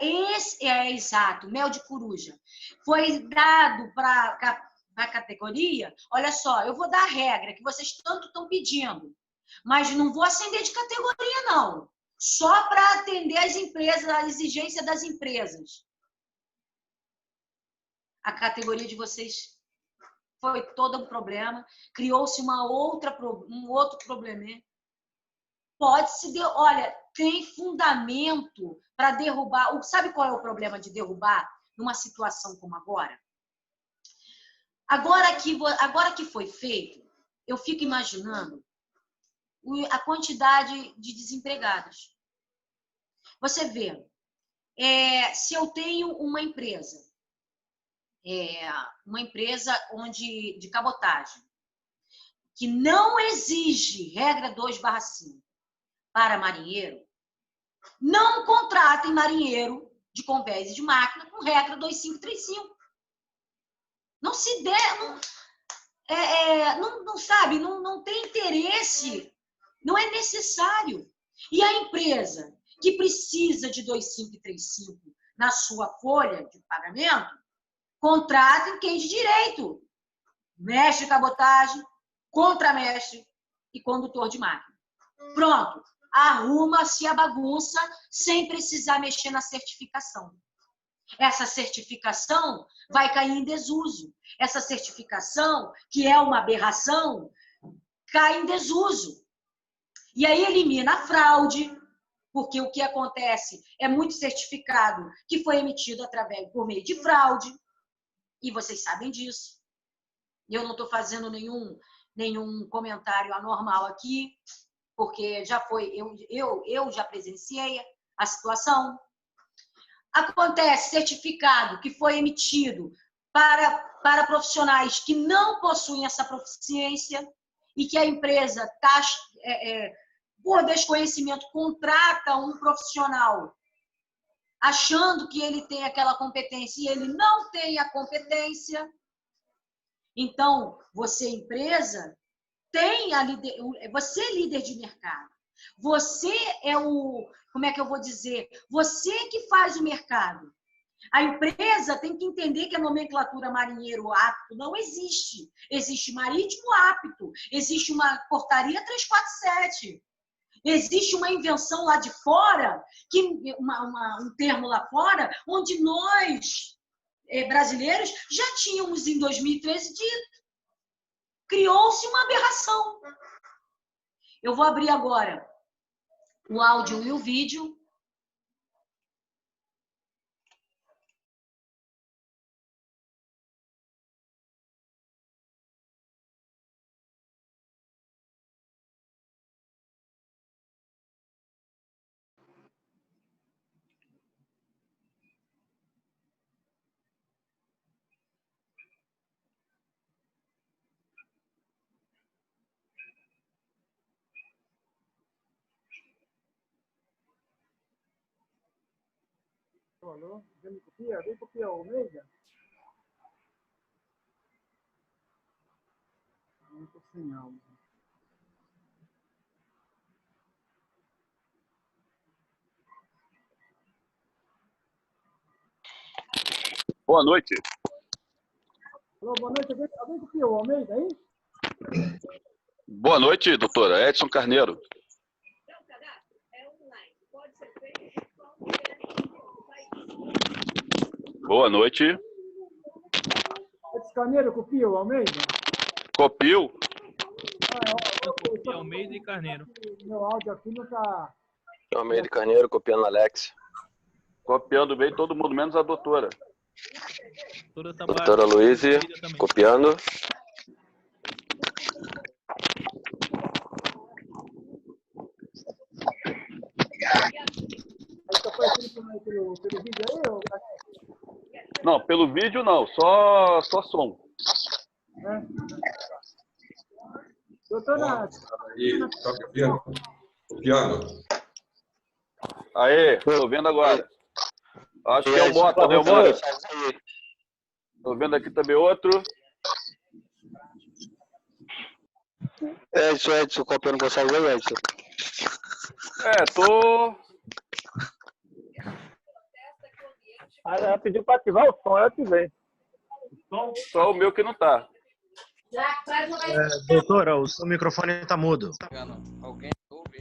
exato, mel de coruja. Foi dado para a categoria, olha só, eu vou dar a regra que vocês tanto estão pedindo, mas não vou ascender de categoria, não. Só para atender as empresas, a exigência das empresas. A categoria de vocês foi todo um problema, criou-se um outro problema. Olha, tem fundamento para derrubar. Sabe qual é o problema de derrubar numa situação como agora? Agora que foi feito, eu fico imaginando a quantidade de desempregados. Você vê, se eu tenho uma empresa de cabotagem, que não exige regra 2/5 para marinheiro, não contratem marinheiro de convés e de máquina com regra 2535. Não se der, não sabe, não tem interesse, não é necessário. E a empresa que precisa de 2535 na sua folha de pagamento, contratem quem de direito. Mestre de cabotagem, contramestre e condutor de máquina. Pronto. arruma-se a bagunça sem precisar mexer na certificação. Essa certificação vai cair em desuso. Essa certificação, que é uma aberração, cai em desuso. E aí elimina a fraude, porque o que acontece é muito certificado que foi emitido por meio de fraude, e vocês sabem disso. Eu não estou fazendo nenhum comentário anormal aqui, porque já foi, eu já presenciei a situação. Acontece certificado que foi emitido para profissionais que não possuem essa proficiência e que a empresa, por desconhecimento, contrata um profissional achando que ele tem aquela competência e ele não tem a competência. Então, você, empresa, você é líder de mercado. Você é como é que eu vou dizer? Você que faz o mercado. A empresa tem que entender que a nomenclatura marinheiro apto não existe. Existe marítimo apto. Existe uma portaria 347. Existe uma invenção lá de fora, um termo lá fora, onde nós, brasileiros, já tínhamos em 2013 dito. Criou-se uma aberração. Eu vou abrir agora o áudio e o vídeo. Alô? Vem copiar o Almeida? Não estou sem áudio. Boa noite. Alô, boa noite. Alguém copiou o Almeida aí? Boa noite, doutora Edson Carneiro. Boa noite. Edson Carneiro copia o Almeida? Copio. Almeida e Carneiro. Meu áudio aqui não está... Almeida e Carneiro copiando Alex. Copiando bem todo mundo, menos a doutora. Doutora Luíse copiando. Está aparecendo pelo vídeo aí, ou... Não, pelo vídeo não, só som. É. Doutora... Aí, tá copiando. Aê, tô vendo agora. Acho que é o Mota, né, o Mota? Tô vendo aqui também outro. Edson, copiando Gonçalo, Edson. Tô... Ela pediu para ativar o som, eu ativei. Só o meu que não tá. Doutora, o seu microfone está mudo. Alguém ouve?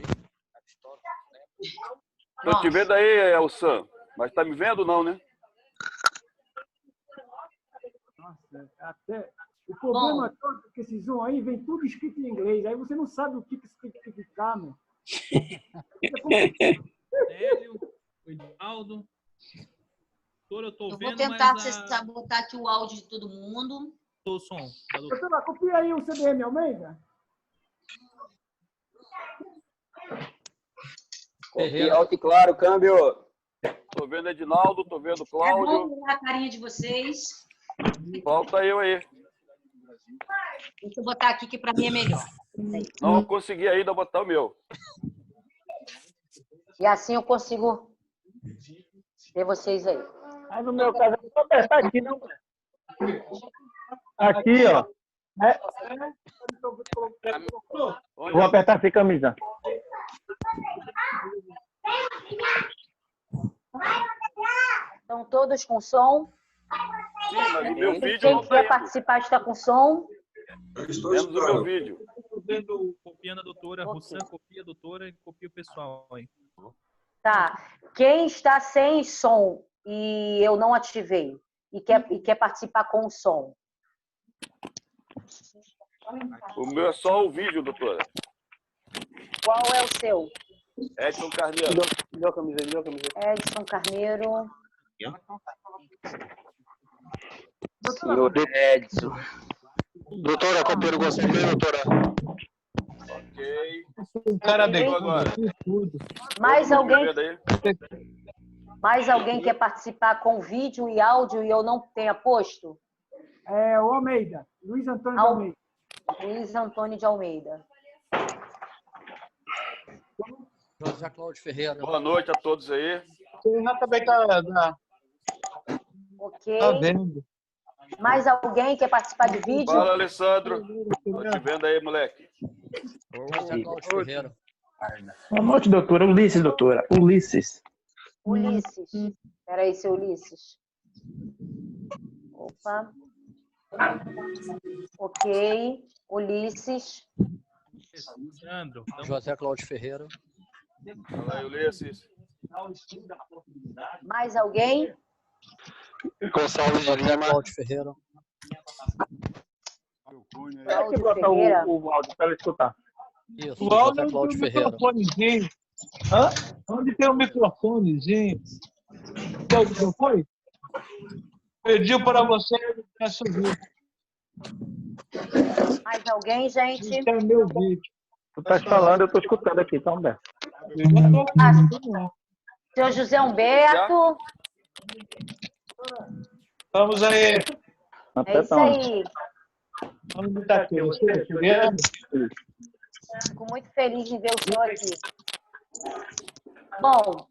Tô te vendo aí, Elsan. Mas tá me vendo não, né? Nossa, até... O problema todo é que esse Zoom aí vem tudo escrito em inglês. Aí você não sabe o que isso significa, meu. Hélio, o Edinaldo. Eu tô Eu vendo, vou tentar mas botar aqui o áudio de todo mundo. o som. Doutora, copia aí o CDM Almeida. Copia alto e claro, câmbio. Tô vendo Edinaldo, tô vendo É Cláudio. bom ver a carinha de vocês. Falta eu aí. Deixa eu botar aqui, que para mim é melhor. Não consegui ainda botar o meu. E assim eu consigo ver vocês aí. Aí no meu caso, eu vou apertar aqui, não. Aqui, ó. Onde? Vou apertar sem camisa. Estão todos com som. Sim, mas o meu vídeo Quem não tá quer indo. participar está com som. Eu estou Menos o meu escutando. vídeo. copiando a doutora. Ok. Roussan copia a doutora e copia o pessoal aí. Tá. Quem está sem som e eu não ativei e quer participar com o som? O meu é só o vídeo, doutora. Qual é o seu? Edson Carneiro. Edson Carneiro. Edson. Doutora, copiando o Gonçalves, doutora. Ok. O cara Ninguém? Agora. Mais alguém, Vendo aí? mais alguém quer participar com vídeo e áudio e eu não tenha posto? É o Almeida, Luiz Antônio de Almeida. Luiz Antônio de Almeida. José Cláudio Ferreira. Boa noite a todos aí. Você já também tá Ok. vendo. Mais alguém quer participar de vídeo? Fala, Alessandro. Tô te vendo aí, moleque. José Cláudio Ferreira. Boa noite, doutora. Ulisses, doutora. Ulisses. Ulisses. Espera aí, seu Ulisses. Opa. Ok. Ulisses. Leandro. José Cláudio Ferreira. Fala aí, Ulisses. Mais alguém? Gonçalves de José Lima. Cláudio Ferreira. Cláudio Bota Ferreira. o áudio para ele escutar. Isso, O áudio José tem Cláudio um Ferreira. microfonezinho. Onde tem um microfonezinho? Não foi? Pediu para você subir. Mais alguém, gente? Esse é meu vídeo. Tu tá falando, eu tô escutando aqui, tá, Humberto? Eu já tô aqui. Seu José Humberto. Vamos aí. É isso aí. Onde está aqui? Você vendo? Fico muito feliz em ver o senhor aqui. Bom,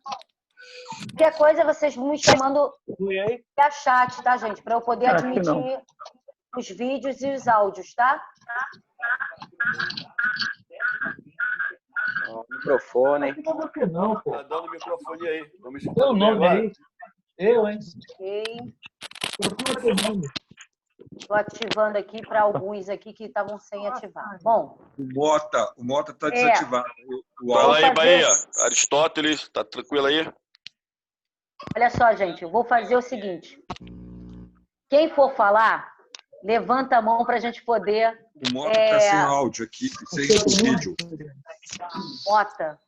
qualquer coisa vocês vão me chamando Fui aí? via chat, tá, gente? Para eu poder Acho que não. admitir os vídeos e os áudios, tá? Microfone. Não você não, pô. Tá dando o microfone aí. Vamos Teu escutar nome agora. aí. Eu, hein? Ok. Procura teu nome. Estou ativando aqui para alguns aqui que estavam sem ativar. Bom, O Mota está desativado. O Fala áudio. aí, Bahia. Aristóteles, tá tranquilo aí? olha só, gente, eu vou fazer o seguinte. Quem for falar, levanta a mão para a gente poder... O Mota está sem áudio aqui, sem vídeo. Mota.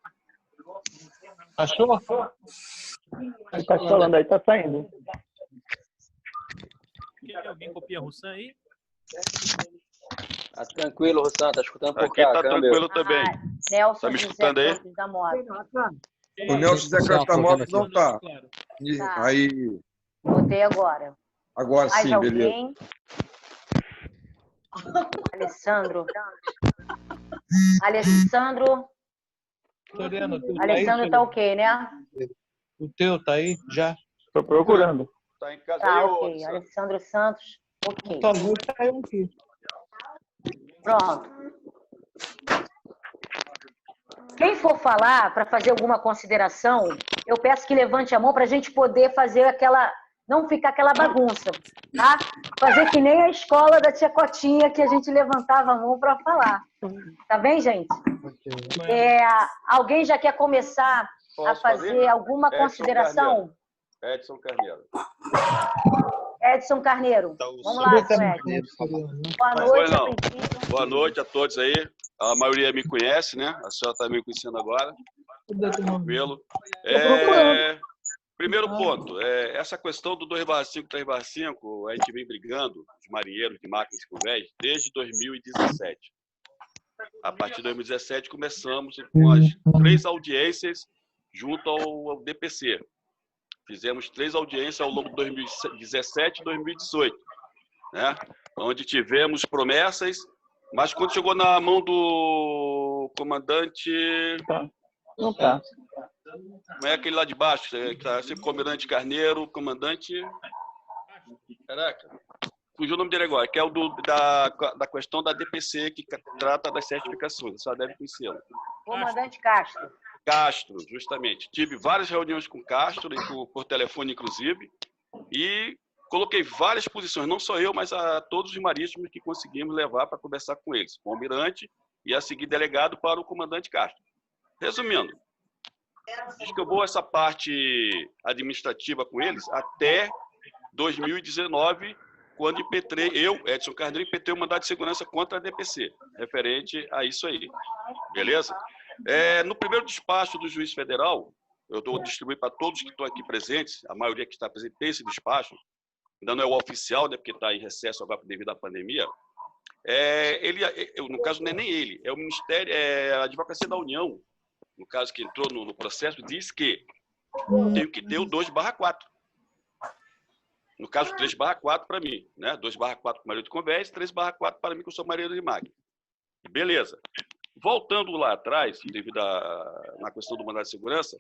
Achou? Ele tá falando aí, tá saindo. Alguém copia Roussan aí? Tá tranquilo, Roussan, tá escutando por Aqui cá, tá câmbio. tranquilo também. Nelson Tá me José escutando aí? Campos da Mota. O Nelson José Carlos da Moto não está. Tá. Aí, Botei agora. agora Mais sim, beleza. alguém? Alessandro. Alessandro. Toriano, tu tá Alessandro aí? tá ok, né? O teu tá aí? Já? Tô procurando. Tá em casa Tá aí, ok. ô. Alessandro Santos, ok. Tua luz tá aí aqui. Pronto. Quem for falar para fazer alguma consideração, eu peço que levante a mão para a gente poder fazer aquela... Não ficar aquela bagunça, tá? Fazer que nem a escola da tia Cotinha, que a gente levantava a mão para falar. Tá bem, gente? Alguém já quer começar a Posso fazer alguma consideração? Edson Carneiro. Edson Carneiro. Vamos lá, Edson. Boa noite, a princípio. Boa noite a todos aí. A maioria me conhece, né? A senhora está me conhecendo agora. Tranquilo. Primeiro ponto, essa questão do 2/5, 3/5, a gente vem brigando, os marinheiros de máquinas com véis, desde 2017. A partir de 2017, começamos com as 3 audiências junto ao DPC. Fizemos 3 audiências ao longo de 2017 e 2018, né? Onde tivemos promessas, mas quando chegou na mão do comandante... Não tá. Não é aquele lá de baixo, que tá sempre comandante Carneiro, comandante... Caraca, fugiu o nome dele agora, que é o da questão da DPC, que trata das certificações, você deve conhecê-lo. Comandante Castro. Castro, justamente. Tive várias reuniões com Castro, por telefone, inclusive, e coloquei várias posições, não só eu, mas a todos os marítimos que conseguimos levar para conversar com eles, com o almirante e a seguir delegado para o comandante Castro. Resumindo, descambou essa parte administrativa com eles até 2019, quando impetrei, eu, Edson Carneiro, impetrei o mandado de segurança contra a DPC, referente a isso aí. Beleza? No primeiro despacho do juiz federal, eu vou distribuir para todos que estão aqui presentes, a maioria que está presente tem esse despacho, ainda não é o oficial, né, porque está em recesso agora devido à pandemia. No caso, não é nem ele, é o Ministério, a Advocacia da União, no caso que entrou no processo, diz que tem que ter o 2/4. No caso, 3/4 para mim, né? 2/4 para o marido de convés, 3/4 para mim, que eu sou marido de máquina. Beleza. Voltando lá atrás, devido na questão do mandado de segurança,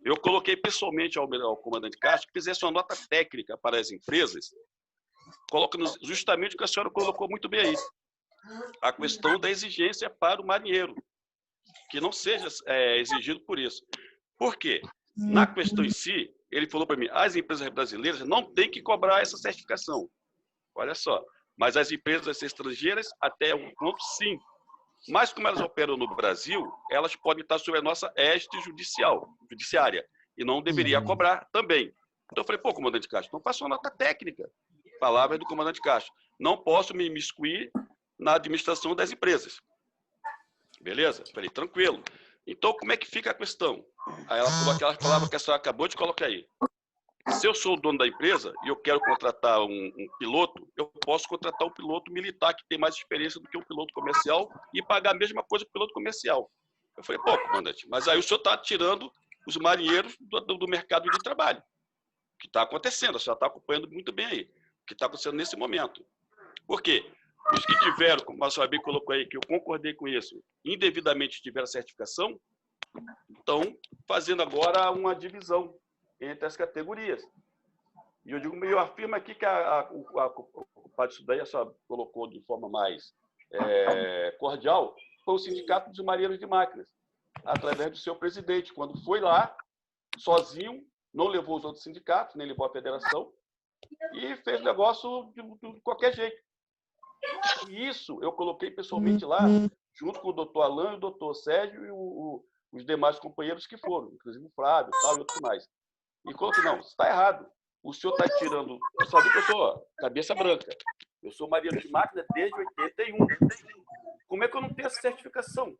eu coloquei pessoalmente ao comandante Castro que fizesse uma nota técnica para as empresas, colocando justamente o que a senhora colocou muito bem aí, a questão da exigência para o marinheiro, que não seja exigido por isso. Por quê? Na questão em si, ele falou para mim, as empresas brasileiras não têm que cobrar essa certificação. Olha só. Mas as empresas estrangeiras, até um ponto, sim. Mas como elas operam no Brasil, elas podem estar sob a nossa égide judiciária. E não deveria cobrar também. Então eu falei, pô, comandante Castro, então faça uma nota técnica. Palavras do comandante Castro. Não posso me imiscuir na administração das empresas. Beleza? Falei, tranquilo. Então, como é que fica a questão? Aí ela falou aquelas palavras que a senhora acabou de colocar aí. Se eu sou o dono da empresa e eu quero contratar um piloto, eu posso contratar um piloto militar que tem mais experiência do que um piloto comercial e pagar a mesma coisa para o piloto comercial. Eu falei, pô, comandante, mas aí o senhor está tirando os marinheiros do mercado de trabalho. O que está acontecendo? A senhora está acompanhando muito bem aí. O que está acontecendo nesse momento. Por quê? Os que tiveram, como a senhora bem colocou aí, que eu concordei com isso, indevidamente tiveram a certificação, estão fazendo agora uma divisão entre as categorias. E eu afirmo aqui que o parte disso daí, a senhora colocou de forma mais cordial, foi o Sindicato dos Marinheiros de Máquinas, através do seu presidente, quando foi lá, sozinho, não levou os outros sindicatos, nem levou a federação, e fez o negócio de qualquer jeito. E isso eu coloquei pessoalmente lá, junto com o doutor Alain, o doutor Sérgio e os demais companheiros que foram, inclusive o Flávio tal, e outros mais. E coloquei, não, isso está errado. O senhor está tirando... Eu sabia que eu sou cabeça branca. Eu sou marinheiro de máquina desde 81. Como é que eu não tenho essa certificação?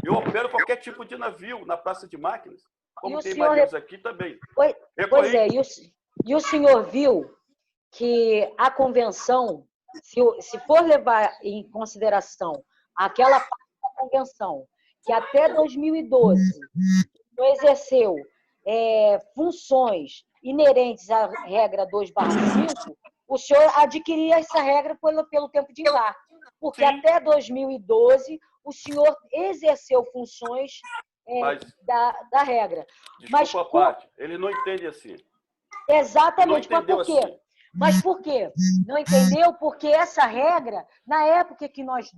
Eu opero qualquer tipo de navio na praça de máquinas, como tem marinheiros aqui também. Pois é, e o senhor viu que a convenção, se for levar em consideração aquela parte da convenção, que até 2012 exerceu funções inerentes à regra 2/5, o senhor adquiria essa regra pelo tempo de embarque. Porque até 2012 o senhor exerceu funções da regra. Desculpa a parte, ele não entende assim. Exatamente, mas por quê? Assim. Mas por quê? Não entendeu? Porque essa regra, na época que nós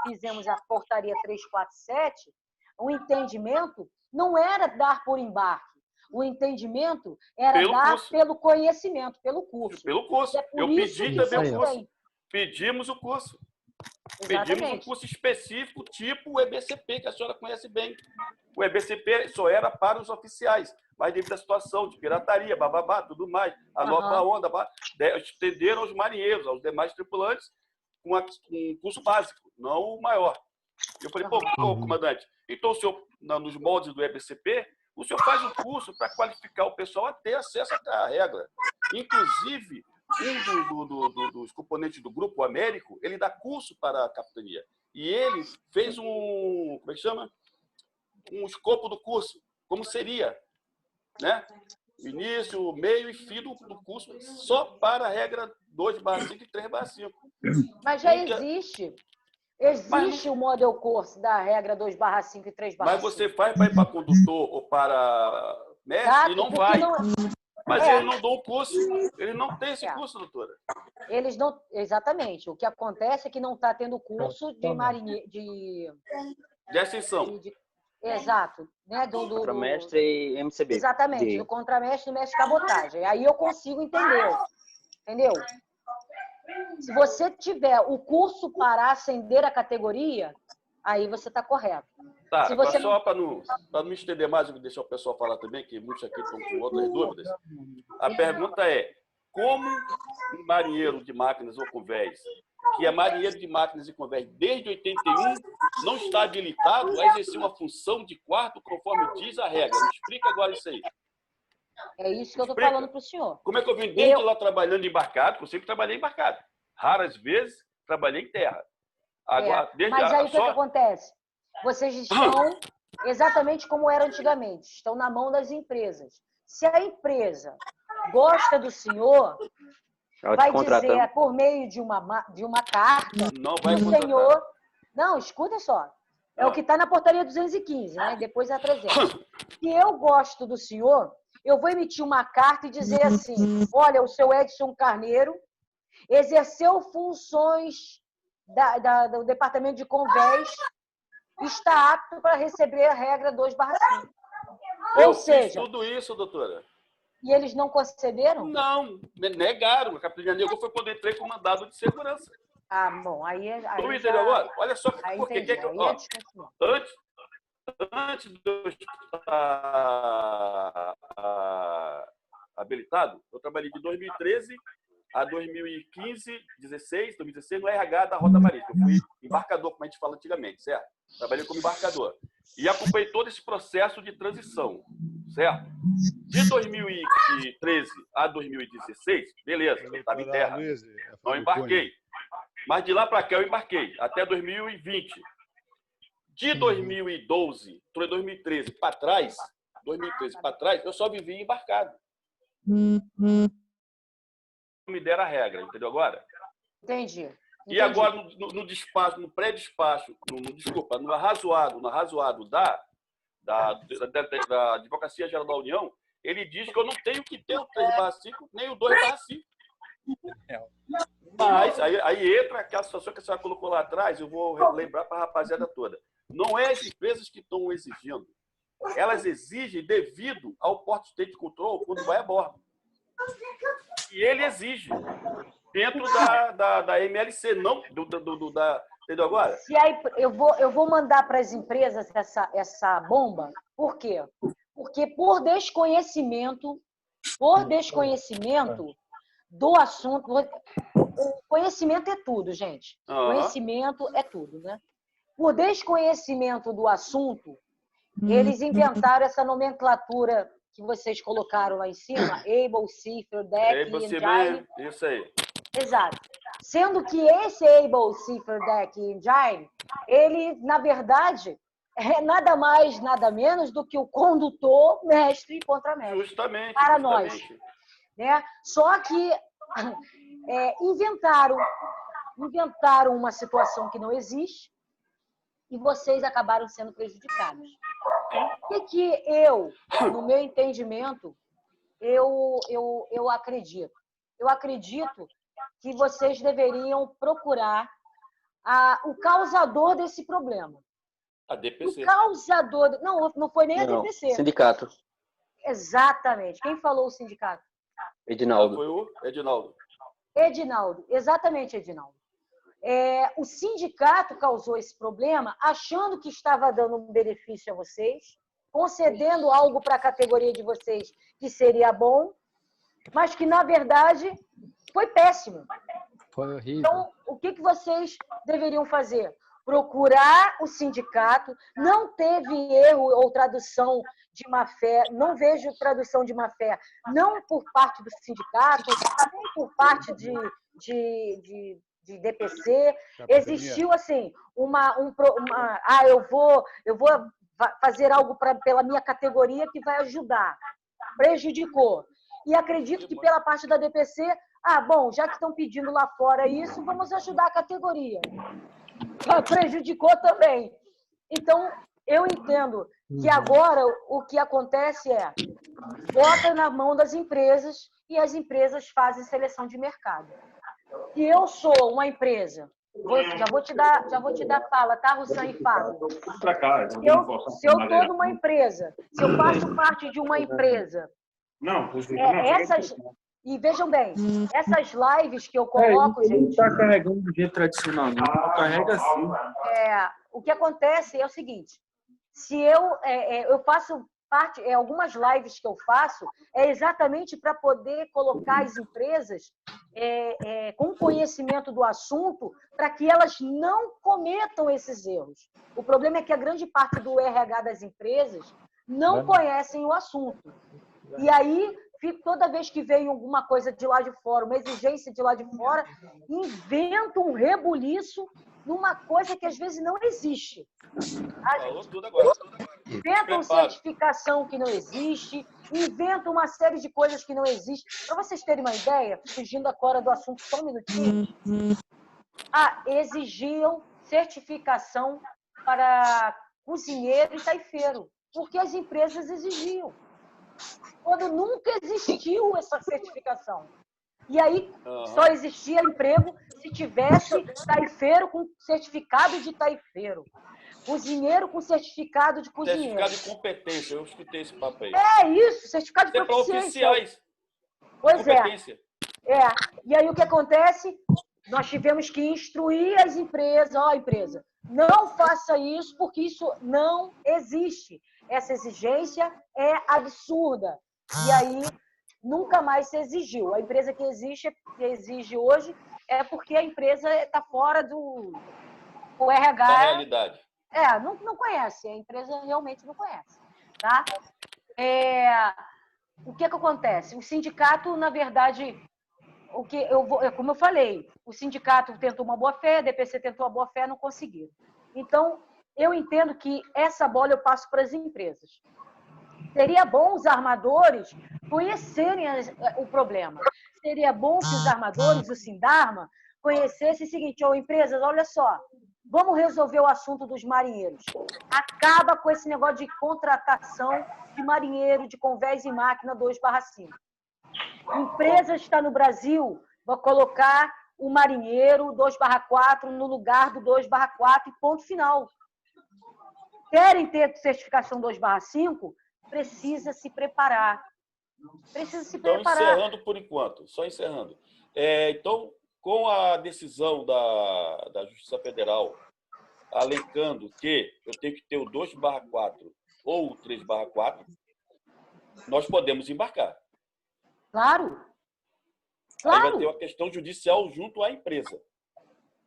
fizemos a portaria 347, o entendimento não era dar por embarque. O entendimento era dar pelo conhecimento, pelo curso. Pelo curso. Eu pedi também o curso. Pedimos o curso. Exatamente. Pedimos um curso específico, tipo o EBCP, que a senhora conhece bem. O EBCP só era para os oficiais, mas devido à situação de pirataria, bababá, tudo mais, a nova onda, estenderam aos marinheiros, aos demais tripulantes, com um curso básico, não o maior. Eu falei, pô, comandante, então o senhor, nos moldes do EBCP, o senhor faz um curso para qualificar o pessoal a ter acesso à regra. Inclusive, um dos componentes do grupo, o Américo, ele dá curso para a capitania. E ele fez como é que chama? Um escopo do curso, como seria, né? Início, meio e fim do curso, só para a regra 2/5 e 3/5. Mas já existe. Existe o model course da regra 2/5 e 3/5. Mas você faz para ir para condutor ou para mestre e não vai. Mas ele não dá o curso. Ele não tem esse curso, doutora. Eles não... Exatamente. O que acontece é que não está tendo curso de marinheiro... De ascensão. Exato. Né? Contramestre e MCB. Exatamente. Do contramestre e mestre de cabotagem. Aí eu consigo entender. Entendeu? Se você tiver o curso para ascender a categoria, aí você está correto. Tá, Se você só para não me estender mais, eu vou deixar o pessoal falar também, que muitos aqui estão com outras dúvidas. A pergunta é, como um marinheiro de máquinas ou convés, que é marinheiro de máquinas e convés desde 81, não está habilitado a exercer uma função de quarto conforme diz a regra? Me explica agora isso aí. É isso que eu estou falando para o senhor. Como é que eu vim desde lá trabalhando embarcado, porque eu sempre trabalhei embarcado. Raras vezes trabalhei em terra. Agora, mas aí o que acontece? Vocês estão exatamente como era antigamente, estão na mão das empresas. Se a empresa gosta do senhor, vai dizer por meio de uma carta, não vai o senhor... Não, escuta só. É o que está na portaria 215, né? Depois é a 300. Se eu gosto do senhor, eu vou emitir uma carta e dizer assim, olha, o seu Edson Carneiro exerceu funções do Departamento de Convés, está apto para receber a regra 2/5. Ou seja... tudo isso, doutora. E eles não concederam? Não, negaram. A capitania negou foi quando eu entrei com mandado de segurança. Ah, bom, aí tu entendeu agora? Olha só, porque antes de eu estar habilitado, eu trabalhei de 2013 a 2015, 2016 no RH da Rota Marítima. Eu fui embarcador, como a gente fala antigamente, certo? Trabalhei como embarcador. E acompanhei todo esse processo de transição, certo? De 2013 a 2016, beleza, eu estava em terra, não embarquei. Mas de lá para cá eu embarquei, até 2020. De 2012 para 2013 para trás, eu só vivi embarcado. Me deram a regra, entendeu agora? Entendi. E agora, no despacho, no pré-despacho, no arrazoado da Advocacia Geral da União, ele diz que eu não tenho que ter o 3/5 nem o 2/5. Mas aí entra aquela situação que a senhora colocou lá atrás, eu vou lembrar para a rapaziada toda. Não é as empresas que estão exigindo. Elas exigem devido ao Port State Control quando vai a bordo. E ele exige dentro da MLC, não entendeu agora? Se aí, eu vou mandar para as empresas essa bomba. Por quê? Porque por desconhecimento do assunto, conhecimento é tudo, gente. Conhecimento é tudo, né? Por desconhecimento do assunto, eles inventaram essa nomenclatura que vocês colocaram lá em cima, Able, Cipher, Deck, Engine. Isso aí. Exato. Sendo que esse Able, Cipher, Deck e Engine, ele, na verdade, é nada mais, nada menos do que o condutor, mestre e contramestre. Justamente. Para nós. Né? Só que inventaram uma situação que não existe e vocês acabaram sendo prejudicados. O que eu, no meu entendimento, eu acredito? Eu acredito que vocês deveriam procurar o causador desse problema. A DPC. O causador... Não foi nem a DPC. Sindicato. Exatamente. Quem falou o sindicato? Edinaldo. Foi o Edinaldo. Edinaldo. Exatamente, Edinaldo. O sindicato causou esse problema achando que estava dando um benefício a vocês, concedendo algo para a categoria de vocês que seria bom, mas que, na verdade, foi péssimo. Foi horrível. Então, o que vocês deveriam fazer? Procurar o sindicato. Não teve erro ou tradução de má-fé, não vejo tradução de má-fé, não por parte do sindicato, nem por parte de DPC. Existiu, assim, eu vou fazer algo pela minha categoria que vai ajudar. Prejudicou. E acredito que pela parte da DPC, bom, já que estão pedindo lá fora isso, vamos ajudar a categoria. Prejudicou também. Então, eu entendo que agora o que acontece bota na mão das empresas e as empresas fazem seleção de mercado. Se eu sou uma empresa, já vou te dar fala, tá, Russan e Fábio? Se eu estou numa empresa, se eu faço parte de uma empresa, E vejam bem, essas lives que eu coloco, ele não gente, está carregando do jeito tradicional, não. Carrega assim. o que acontece é o seguinte, se eu faço parte, algumas lives que eu faço, é exatamente para poder colocar as empresas com conhecimento do assunto, para que elas não cometam esses erros. O problema é que a grande parte do RH das empresas não conhecem o assunto. E aí, toda vez que vem alguma coisa de lá de fora, uma exigência de lá de fora, inventa um rebuliço numa coisa que às vezes não existe. Falou tudo agora. Inventam certificação que não existe, inventam uma série de coisas que não existem. Para vocês terem uma ideia, fugindo agora do assunto só um minutinho, exigiam certificação para cozinheiro e taifeiro, porque as empresas exigiam. Quando nunca existiu essa certificação. E aí só existia emprego se tivesse taifeiro com certificado de taifeiro. Cozinheiro com certificado de cozinheiro. Certificado de competência, eu escutei esse papo aí. É isso, certificado de Isso é para proficiência. oficiais. Pois competência. E aí o que acontece? Nós tivemos que instruir as empresas, empresa, não faça isso, porque isso não existe. Essa exigência é absurda. E aí nunca mais se exigiu. A empresa que exige hoje é porque a empresa está fora do RH. Da realidade. Não conhece. A empresa realmente não conhece. Tá? O que acontece? O sindicato, na verdade, como eu falei, o sindicato tentou uma boa-fé, a DPC tentou uma boa-fé, não conseguiu. Então, eu entendo que essa bola eu passo para as empresas. Seria bom os armadores conhecerem o problema. Seria bom que os armadores, o Sindarma, conhecessem o seguinte: empresas, olha só, vamos resolver o assunto dos marinheiros. Acaba com esse negócio de contratação de marinheiro de convés e máquina 2/5. Empresa está no Brasil, vai colocar o marinheiro 2/4 no lugar do 2/4 e ponto final. Querem ter certificação 2/5? Precisa se preparar. Então, encerrando por enquanto, só encerrando. Então, com a decisão da Justiça Federal alegando que eu tenho que ter o 2/4 ou o 3/4, nós podemos embarcar. Claro. Aí vai ter uma questão judicial junto à empresa.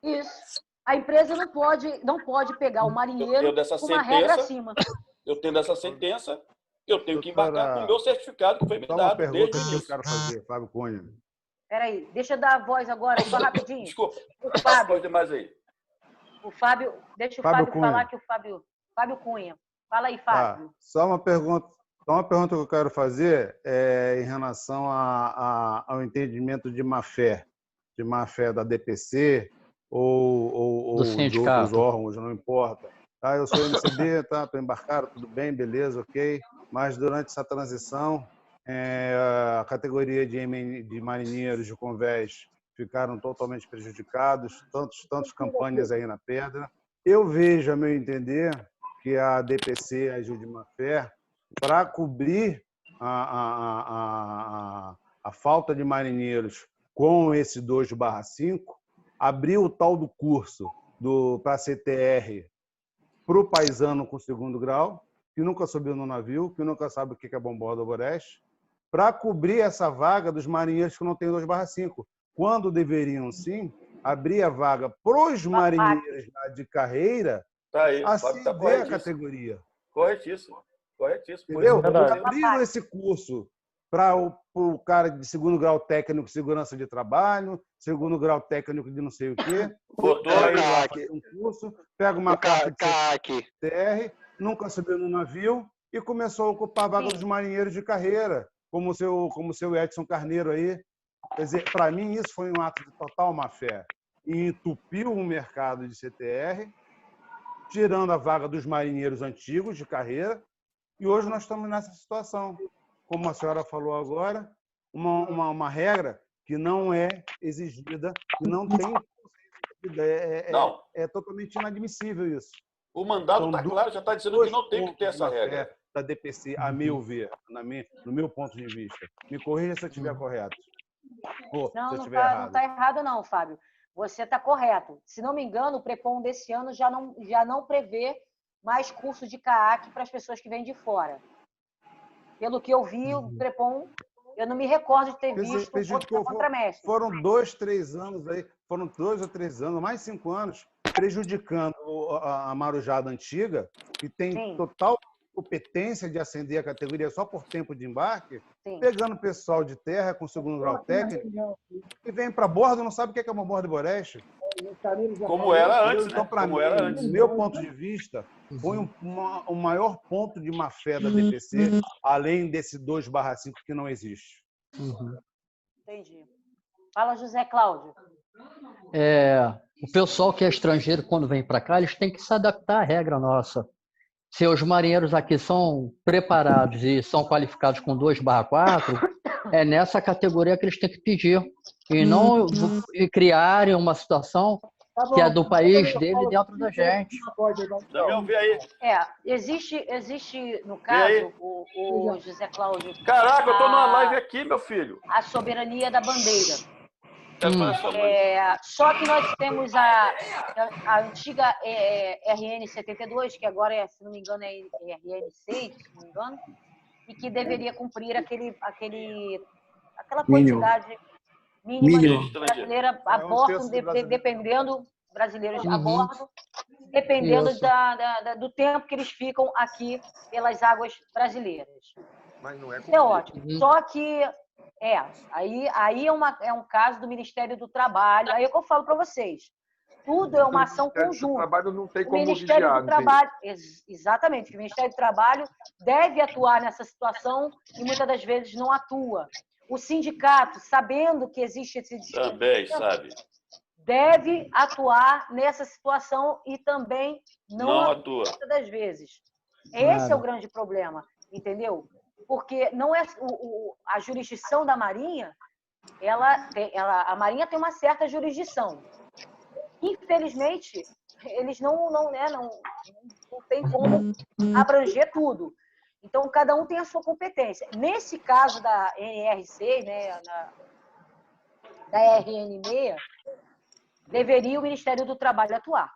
Isso. A empresa não pode pegar o marinheiro com uma regra acima. Eu tendo essa sentença, eu tenho que embarcar com o meu certificado que foi me dado desde o início. Eu quero fazer, Fábio Cunha. Peraí, deixa eu dar a voz agora, só rapidinho. Desculpa, o Fábio. Demais aí. O Fábio, deixa o Fábio falar que o Fábio Cunha. Fala aí, Fábio. Só uma pergunta que eu quero fazer em relação ao entendimento de má-fé da DPC ou de outros órgãos, não importa. Eu sou MCB, estou embarcado, tudo bem, beleza, ok. Mas durante essa transição, a categoria de marinheiros de convés ficaram totalmente prejudicados, tantos campanhas aí na pedra. Eu vejo, a meu entender, que a DPC agiu de má-fé para cobrir a falta de marinheiros com esse 2/5, abriu o tal do curso para CTR para o paisano com 2º grau, que nunca subiu no navio, que nunca sabe o que é bombordo oboreste, para cobrir essa vaga dos marinheiros que não têm 2/5, quando deveriam, sim, abrir a vaga para os marinheiros de carreira aceder à categoria. Corretíssimo. Entendeu? Abriram esse curso para o cara de 2º grau técnico de segurança de trabalho, 2º grau técnico de não sei o quê. Um curso, pega uma carta de CTR, nunca subiu no navio e começou a ocupar a vaga dos marinheiros de carreira, como o seu Edson Carneiro aí. Quer dizer, para mim isso foi um ato de total má-fé. E entupiu o mercado de CTR, tirando a vaga dos marinheiros antigos de carreira, e hoje nós estamos nessa situação. Como a senhora falou agora, uma regra que não é exigida, que não tem... É totalmente inadmissível isso. O mandato está claro, já está dizendo que não tem que ter essa regra. Da DPC, a meu ver, no meu ponto de vista. Me corrija se eu estiver correto. Pô, Não, se eu não estiver está errado. errado, não, Fábio. Você está correto. Se não me engano, o Prepom desse ano já não prevê mais curso de CAAC para as pessoas que vêm de fora. Pelo que eu vi, o Prepom, eu não me recordo de ter visto outra contramestre. Foram 2, 3 anos aí, foram 2 ou 3 anos, mais 5 anos, prejudicando a marujada antiga, que tem total competência de ascender a categoria só por tempo de embarque, pegando pessoal de terra com segundo grau técnico, e vem para bordo, não sabe o que é uma borda de boreste. Como era antes, né? Então, para mim, do meu ponto de vista, foi o maior ponto de má fé da DPC, além desse 2/5 que não existe. Entendi. Fala, José Cláudio. O pessoal que é estrangeiro, quando vem para cá, eles têm que se adaptar à regra nossa. Se os marinheiros aqui são preparados e são qualificados com 2/4, é nessa categoria que eles têm que pedir. E não criarem uma situação que é do país dele dentro da gente. Dá ouvir aí. Existe no caso, o José Cláudio... Caraca, eu tô numa live aqui, meu filho. A soberania da bandeira. Só que nós temos a antiga RN 72, que agora é, se não me engano, é RN 6, se não me engano, e que deveria cumprir aquela quantidade mínima de brasileira a bordo, dependendo brasileiros a bordo, dependendo do tempo que eles ficam aqui pelas águas brasileiras. Mas não é isso é ótimo. Só que aí é um caso do Ministério do Trabalho. Aí é o que eu falo para vocês. Tudo é uma ação conjunta. O trabalho não tem como Ministério vigiar, do Trabalho, exatamente. O Ministério do Trabalho deve atuar nessa situação e muitas das vezes não atua. O sindicato, sabendo que existe esse também sabe, deve atuar nessa situação e também não atua muitas das vezes. Esse é o grande problema, entendeu? Porque não é a jurisdição da Marinha, a Marinha tem uma certa jurisdição. Infelizmente, eles não tem como abranger tudo. Então, cada um tem a sua competência. Nesse caso da NR6, né, da RN6, deveria o Ministério do Trabalho atuar.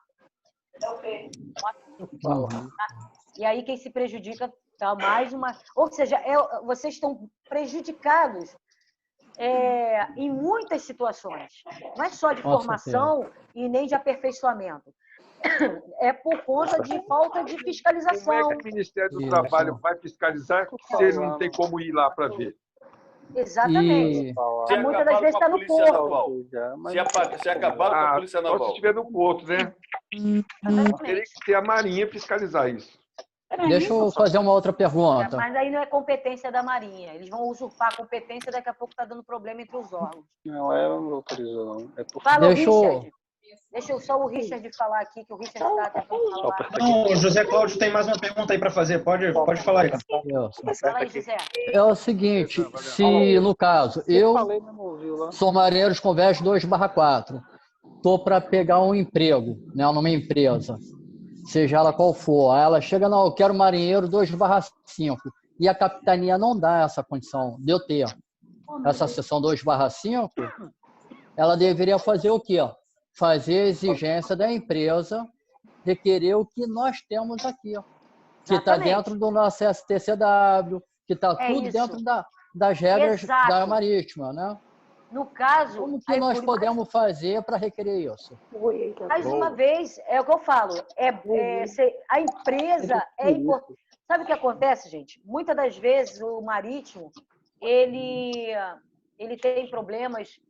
E aí quem se prejudica tá mais uma... Ou seja, vocês estão prejudicados em muitas situações. Não é só de formação e nem de aperfeiçoamento. É por conta de falta de fiscalização. Como é que o Ministério do Trabalho vai fiscalizar se ele não tem como ir lá para ver? Exatamente. Muitas das vezes está no porto. Se acabar com a Polícia Naval. Só se estiver no porto, né? Teria que ter a Marinha fiscalizar isso. Deixa eu fazer uma outra pergunta. Mas aí não é competência da Marinha. Eles vão usurpar a competência, daqui a pouco está dando problema entre os órgãos. Não, não autorizou, não. Fala, Richard. Deixa só o Richard falar aqui, que o Richard está tentando falar. Não, o José Cláudio tem mais uma pergunta aí para fazer. Pode falar aí. Fala aí, José. É o seguinte, se no caso, eu sou marinheiro de convés 2/4, estou para pegar um emprego, né, numa empresa, seja ela qual for, aí ela chega, não, eu quero marinheiro 2/5, e a capitania não dá essa condição de eu ter essa seção 2/5, ela deveria fazer o quê? Fazer a exigência da empresa de querer o que nós temos aqui, que está dentro do nosso STCW, que está tudo dentro das regras da marítima, né? No caso... Como que nós podemos fazer para requerer isso? Mais uma vez, é o que eu falo, a empresa é importante. Sabe o que acontece, gente? Muitas das vezes o marítimo, ele tem problemas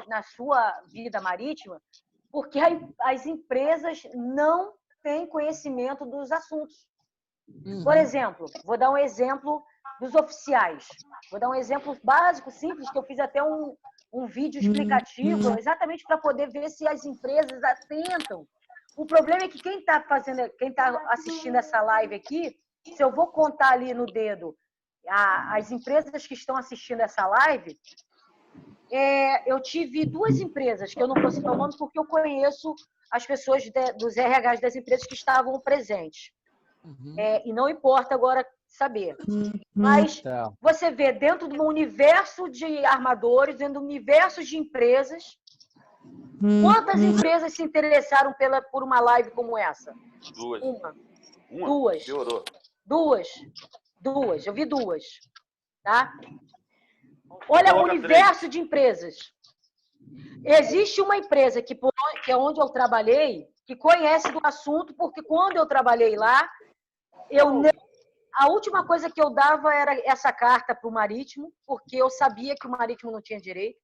na sua vida marítima porque as empresas não têm conhecimento dos assuntos. Por exemplo, vou dar um exemplo dos oficiais. Vou dar um exemplo básico, simples, que eu fiz até um vídeo explicativo, exatamente para poder ver se as empresas atentam. O problema é que quem está assistindo essa live aqui, se eu vou contar ali no dedo as empresas que estão assistindo essa live, eu tive 2 empresas, que eu não vou citar o nome porque eu conheço as pessoas dos RHs das empresas que estavam presentes. E não importa agora saber. Mas você vê dentro de um universo de armadores, dentro de um universo de empresas, quantas empresas se interessaram por uma live como essa? Duas. Duas. Piorou. Duas. Eu vi duas. Tá? Olha o universo de empresas. Existe uma empresa que é onde eu trabalhei, que conhece do assunto, porque quando eu trabalhei lá, a última coisa que eu dava era essa carta para o Marítimo, porque eu sabia que o Marítimo não tinha direito.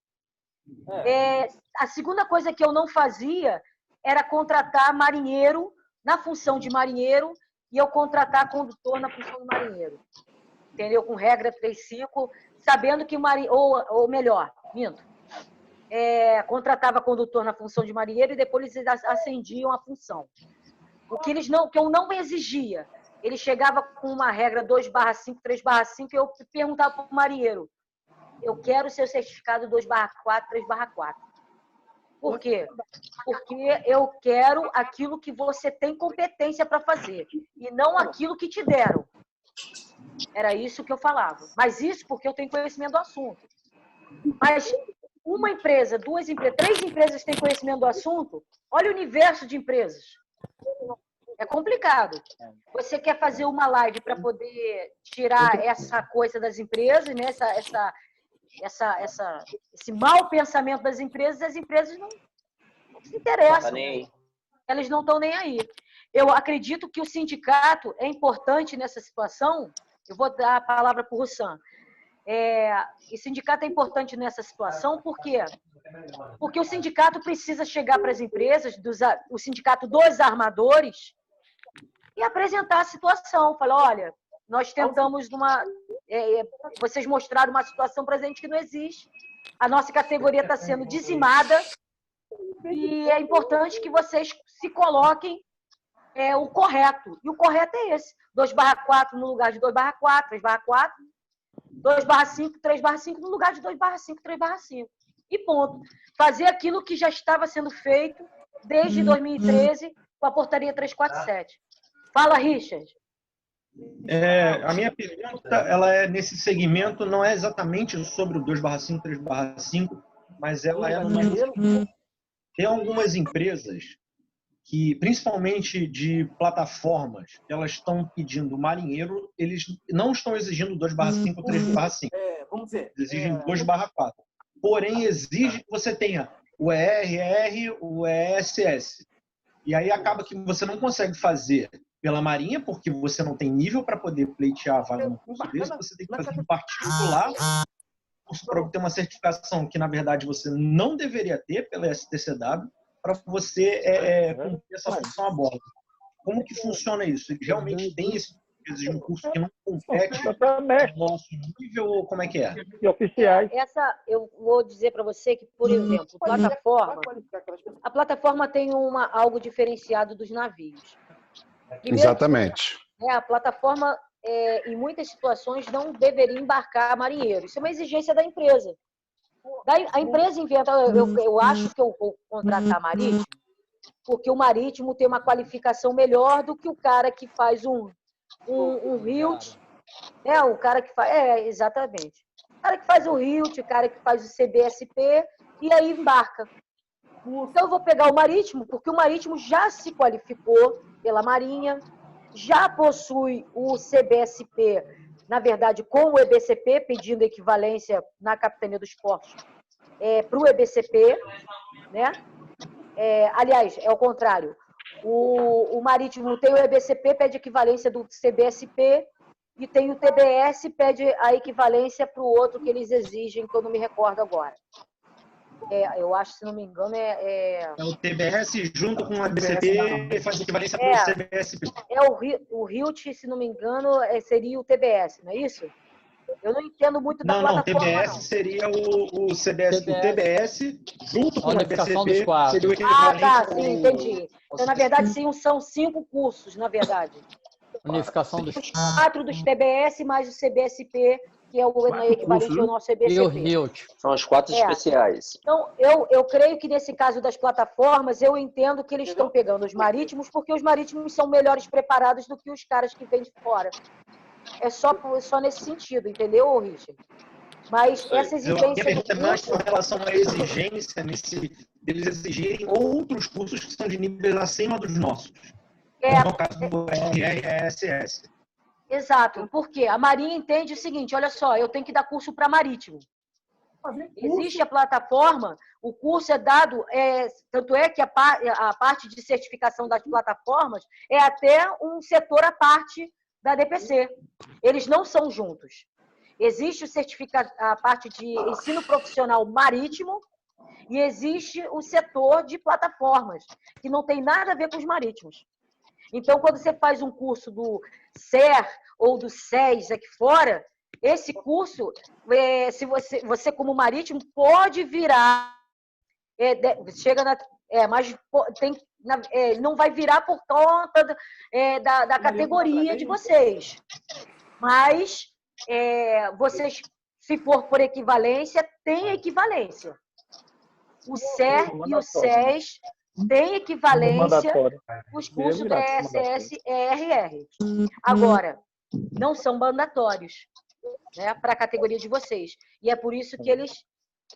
A segunda coisa que eu não fazia era contratar marinheiro na função de marinheiro e eu contratar condutor na função de marinheiro. Entendeu? Com regra 3.5, sabendo que o marinheiro... Ou melhor, minto. Contratava condutor na função de marinheiro e depois eles ascendiam a função. O que eu não exigia. Ele chegava com uma regra 2/5, 3/5 e eu perguntava para o marinheiro: eu quero o seu certificado 2/4, 3/4. Por quê? Porque eu quero aquilo que você tem competência para fazer e não aquilo que te deram. Era isso que eu falava. Mas isso porque eu tenho conhecimento do assunto. Mas uma empresa, duas empresas, 3 empresas têm conhecimento do assunto, olha o universo de empresas. É complicado. Você quer fazer uma live para poder tirar essa coisa das empresas, né? Esse mau pensamento das empresas, as empresas não se interessam. Elas não estão nem aí. Eu acredito que o sindicato é importante nessa situação. Eu vou dar a palavra para o Roussan. O sindicato é importante nessa situação, por quê? Porque o sindicato precisa chegar para as empresas, o sindicato dos armadores, e apresentar a situação. Falar, olha, nós tentamos vocês mostraram uma situação presente que não existe. A nossa categoria está sendo dizimada e é importante que vocês se coloquem o correto. E o correto é esse. 2/4 no lugar de 2/4, 3/4, 2/5, 3/5 no lugar de 2/5, 3/5. E ponto. Fazer aquilo que já estava sendo feito desde 2013 com a portaria 347. Fala, Richard. A minha pergunta ela é nesse segmento, não é exatamente sobre o 2/5, 3/5, mas ela é tem algumas empresas que, principalmente de plataformas, elas estão pedindo marinheiro, eles não estão exigindo 2/5, 3/5. Vamos dizer. Exigem 2/4. Porém, exige que você tenha o ERR, o ESS. E aí acaba que você não consegue fazer pela Marinha, porque você não tem nível para poder pleitear a vaga no curso desse, você tem que fazer um particular para obter uma certificação que, na verdade, você não deveria ter pela STCW para você cumprir essa função a bordo. Como que funciona isso? Realmente tem esse de um curso que não compete no nosso nível ou como é que é? E oficiais. Eu vou dizer para você que, por exemplo, a plataforma tem algo diferenciado dos navios. Primeiro, exatamente. A plataforma, em muitas situações, não deveria embarcar marinheiro. Isso é uma exigência da empresa. A empresa inventa, eu acho que eu vou contratar marítimo, porque o marítimo tem uma qualificação melhor do que o cara que faz um HILT, né? O cara que faz. Exatamente. O cara que faz o HILT, o cara que faz o CBSP, e aí embarca. Então, eu vou pegar o marítimo, porque o marítimo já se qualificou pela Marinha, já possui o CBSP, na verdade, com o EBCP, pedindo equivalência na Capitania dos Portos para o EBCP, né? Aliás, é o contrário. O marítimo tem o EBCP, pede equivalência do CBSP, e tem o TBS, pede a equivalência para o outro que eles exigem, que eu não me recordo agora. Eu acho, se não me engano, É o TBS junto com o EBCP faz equivalência para o CBSP. O HILT, se não me engano, seria o TBS, não é isso? Eu não entendo muito da plataforma. Não, TBS seria o CBS, o TBS junto com o EBCP seria o equivalente. Tá, sim, entendi. Então, na verdade, são 5 cursos, na verdade. Unificação dos 4 dos TBS mais o CBSP, que é o equivalente ao nosso EBCP. E o HILT. São os 4 especiais. Então, eu creio que nesse caso das plataformas, eu entendo que eles estão pegando os marítimos, porque os marítimos são melhores preparados do que os caras que vêm de fora. só nesse sentido, entendeu, Richard? Mas essa exigência do mais com curso... relação à exigência deles exigirem outros cursos que são de níveis acima dos nossos. No caso do RRSS. Exato, porque a Marinha entende o seguinte, olha só, eu tenho que dar curso para marítimo. Existe a plataforma, o curso é dado, tanto é que a parte de certificação das plataformas é até um setor à parte da DPC. Eles não são juntos. Existe a parte de ensino profissional marítimo e existe o setor de plataformas, que não tem nada a ver com os marítimos. Então, quando você faz um curso do SER ou do SES aqui fora, esse curso, se você como marítimo, pode virar, mas não vai virar por conta da categoria de vocês. Mas vocês, se for por equivalência, tem equivalência. O SER e o SES têm equivalência os cursos da ESS e ERR. Agora, não são mandatórios, né, para a categoria de vocês. E é por isso que eles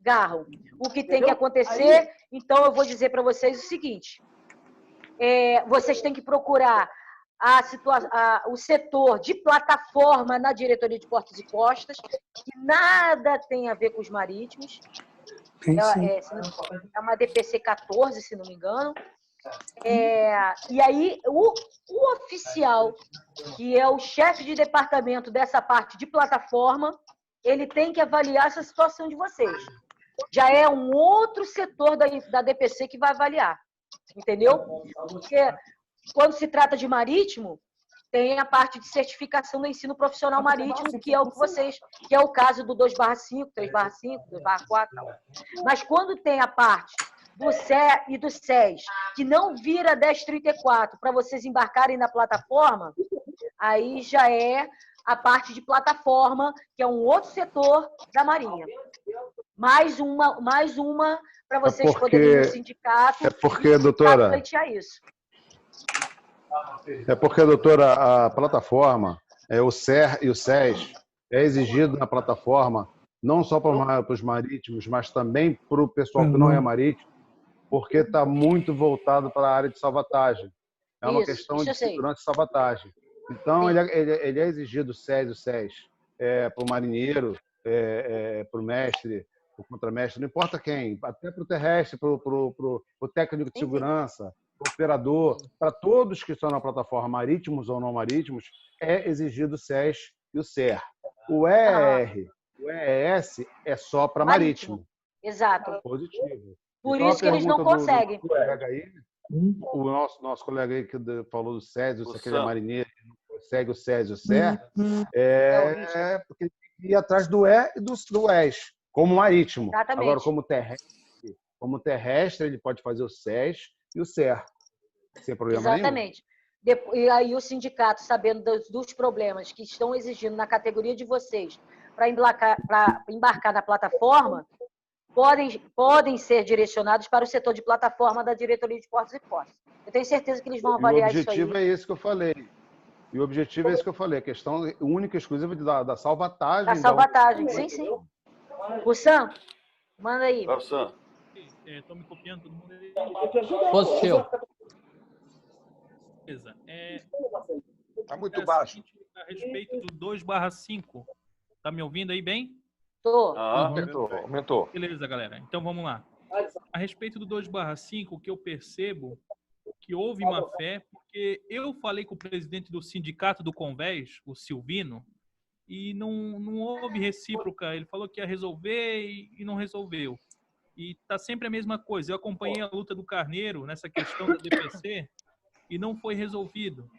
garram. O que tem que acontecer, então eu vou dizer para vocês o seguinte, vocês têm que procurar o setor de plataforma na diretoria de portos e costas, que nada tem a ver com os marítimos. É uma DPC 14, se não me engano. E aí, o oficial, que é o chefe de departamento dessa parte de plataforma, ele tem que avaliar essa situação de vocês. Já é um outro setor da DPC que vai avaliar. Entendeu? Porque quando se trata de marítimo, tem a parte de certificação do ensino profissional marítimo, que é o que é o caso do 2/5, 3/5, 2/4. Mas quando tem a parte do SER e do SES, que não vira 1034 para vocês embarcarem na plataforma, aí já é a parte de plataforma, que é um outro setor da Marinha. Mais uma para vocês poderem ir no sindicato doutora, pleitear isso. É porque, doutora, a plataforma, o SER e o SES, é exigido na plataforma, não só para os marítimos, mas também para o pessoal que não é marítimo, porque está muito voltado para a área de salvatagem. É uma questão de segurança e salvatagem. Então, ele é exigido o SES e o SES para o marinheiro, para o mestre, para o contramestre, não importa quem, até para o terrestre, para o técnico de segurança, para o operador, para todos que estão na plataforma, marítimos ou não marítimos, é exigido o SES e o SER. O ER, o EES é só para marítimo. Exato. Positivo. Por Então, isso que eles não conseguem. O nosso colega aí que falou do SES, o aquele marinheiro, segue o SES e o SER, porque ele tem que ir atrás do E e do ES, como marítimo. Exatamente. Agora, como terrestre, ele pode fazer o SES e o SER, sem problema nenhum. Exatamente. E aí o sindicato, sabendo dos problemas que estão exigindo na categoria de vocês para embarcar na plataforma, podem ser direcionados para o setor de plataforma da diretoria de portos e postos. Eu tenho certeza que eles vão avaliar isso aí. O objetivo é esse que eu falei. A questão única e exclusiva da salvatagem. Da salvatagem, sim. O Sam, manda aí. Vai, Sam. Estou me copiando todo mundo. Positivo. Beleza. Está muito baixo. A respeito do 2/5. Tá me ouvindo aí bem? Tô. Aumentou. Beleza, galera. Então vamos lá. A respeito do 2/5, o que eu percebo que houve má fé, porque eu falei com o presidente do sindicato do Convés, o Silvino, e não houve recíproca. Ele falou que ia resolver e não resolveu. E tá sempre a mesma coisa. Eu acompanhei a luta do Carneiro nessa questão da DPC e não foi resolvido.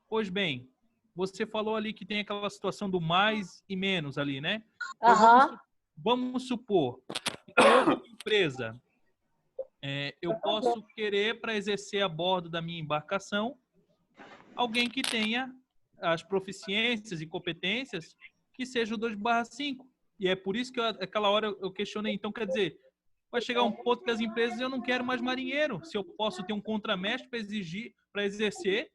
Pois bem, você falou ali que tem aquela situação do mais e menos ali, né? Então, vamos supor que uma empresa, eu posso querer para exercer a bordo da minha embarcação alguém que tenha as proficiências e competências que seja o 2/5. E é por isso que aquela hora eu questionei. Então, quer dizer, vai chegar um ponto que as empresas, eu não quero mais marinheiro. Se eu posso ter um contramestre para exercer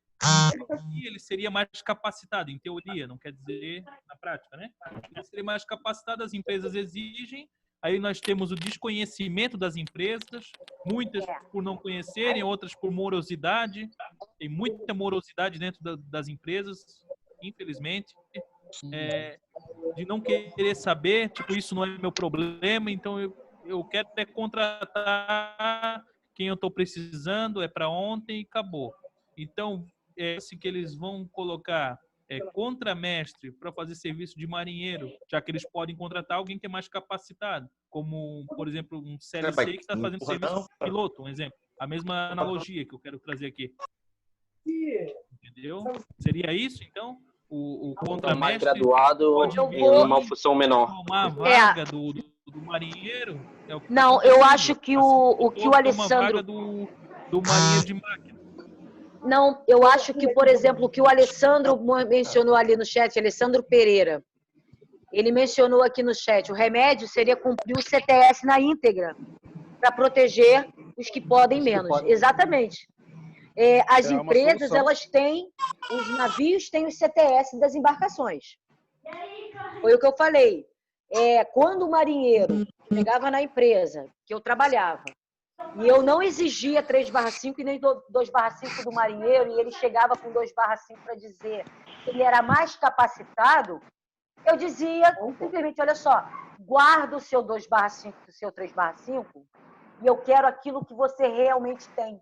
E ele seria mais capacitado, em teoria, não quer dizer na prática, né? Ele seria mais capacitado, as empresas exigem, aí nós temos o desconhecimento das empresas, muitas por não conhecerem, outras por morosidade, tem muita morosidade dentro das empresas, infelizmente, de não querer saber, tipo, isso não é meu problema, então eu quero até contratar quem eu estou precisando, é para ontem e acabou. Então, assim que eles vão colocar contramestre para fazer serviço de marinheiro, já que eles podem contratar alguém que é mais capacitado, como, por exemplo, um CLC que está fazendo serviço de piloto, um exemplo. A mesma analogia que eu quero trazer aqui. Entendeu? Seria isso, então? O contramestre mais graduado pode em uma função menor. tomar a vaga do marinheiro? Não, eu acho que o Alessandro... do marinheiro de máquina. Não, eu acho que, por exemplo, o que o Alessandro mencionou ali no chat, Alessandro Pereira, ele mencionou aqui no chat, o remédio seria cumprir o CTS na íntegra, para proteger os que podem menos. Exatamente. As empresas, elas têm, os navios têm o CTS das embarcações. Foi o que eu falei. Quando o marinheiro chegava na empresa que eu trabalhava, e eu não exigia 3/5 e nem 2/5 do marinheiro, e ele chegava com 2/5 para dizer que ele era mais capacitado, eu dizia simplesmente, olha só, guarda o seu 2/5, o seu 3/5, e eu quero aquilo que você realmente tem,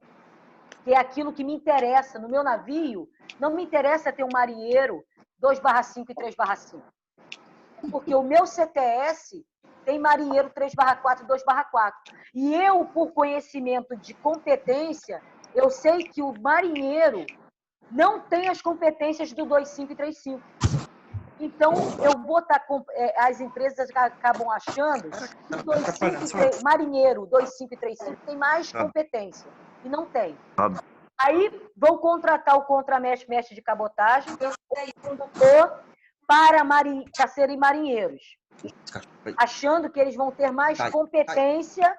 que é aquilo que me interessa. No meu navio, não me interessa ter um marinheiro 2/5 e 3/5, porque o meu CTS tem marinheiro 3/4 e 2/4. E eu, por conhecimento de competência, eu sei que o marinheiro não tem as competências do 2/5 e 3/5. Então, eu vou estar as empresas acabam achando que o 2/5 marinheiro 2/5 e 3/5 tem mais competência. E não tem. Aí vão contratar o contramestre de cabotagem, para serem marinheiros, achando que eles vão ter mais competência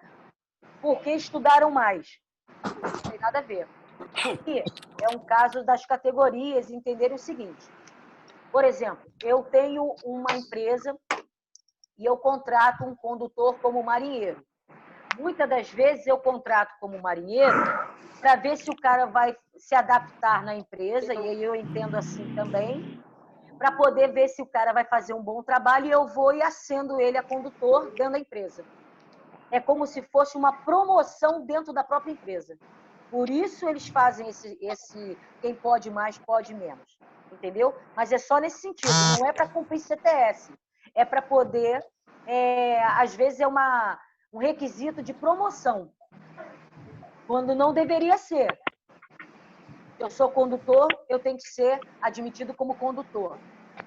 porque estudaram mais. Não tem nada a ver. E é um caso das categorias entenderem o seguinte. Por exemplo, eu tenho uma empresa e eu contrato um condutor como marinheiro. Muitas das vezes eu contrato como marinheiro para ver se o cara vai se adaptar na empresa, e aí eu entendo assim também, para poder ver se o cara vai fazer um bom trabalho, e eu vou e acendo ele a condutor dentro da empresa. É como se fosse uma promoção dentro da própria empresa. Por isso eles fazem esse quem pode mais, pode menos. Entendeu? Mas é só nesse sentido, não é para cumprir CTS. É para poder, às vezes é um requisito de promoção, quando não deveria ser. Eu sou condutor, eu tenho que ser admitido como condutor.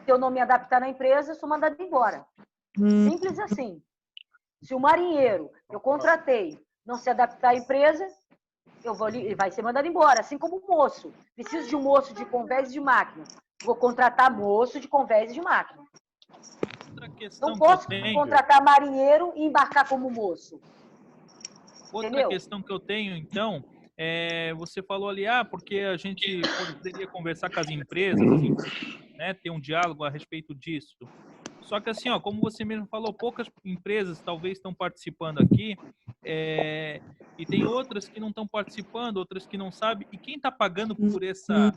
Se eu não me adaptar na empresa, eu sou mandado embora. Simples assim. Se o marinheiro eu contratei não se adaptar à empresa, ele vai ser mandado embora. Assim como o moço. Preciso de um moço de convés de máquina. Vou contratar moço de convés de máquina. Não posso contratar marinheiro e embarcar como moço. Outra questão que eu tenho, então, você falou ali, porque a gente poderia conversar com as empresas, né, ter um diálogo a respeito disso. Só que assim, como você mesmo falou, poucas empresas talvez estão participando aqui, e tem outras que não estão participando, outras que não sabem. E quem está pagando por essa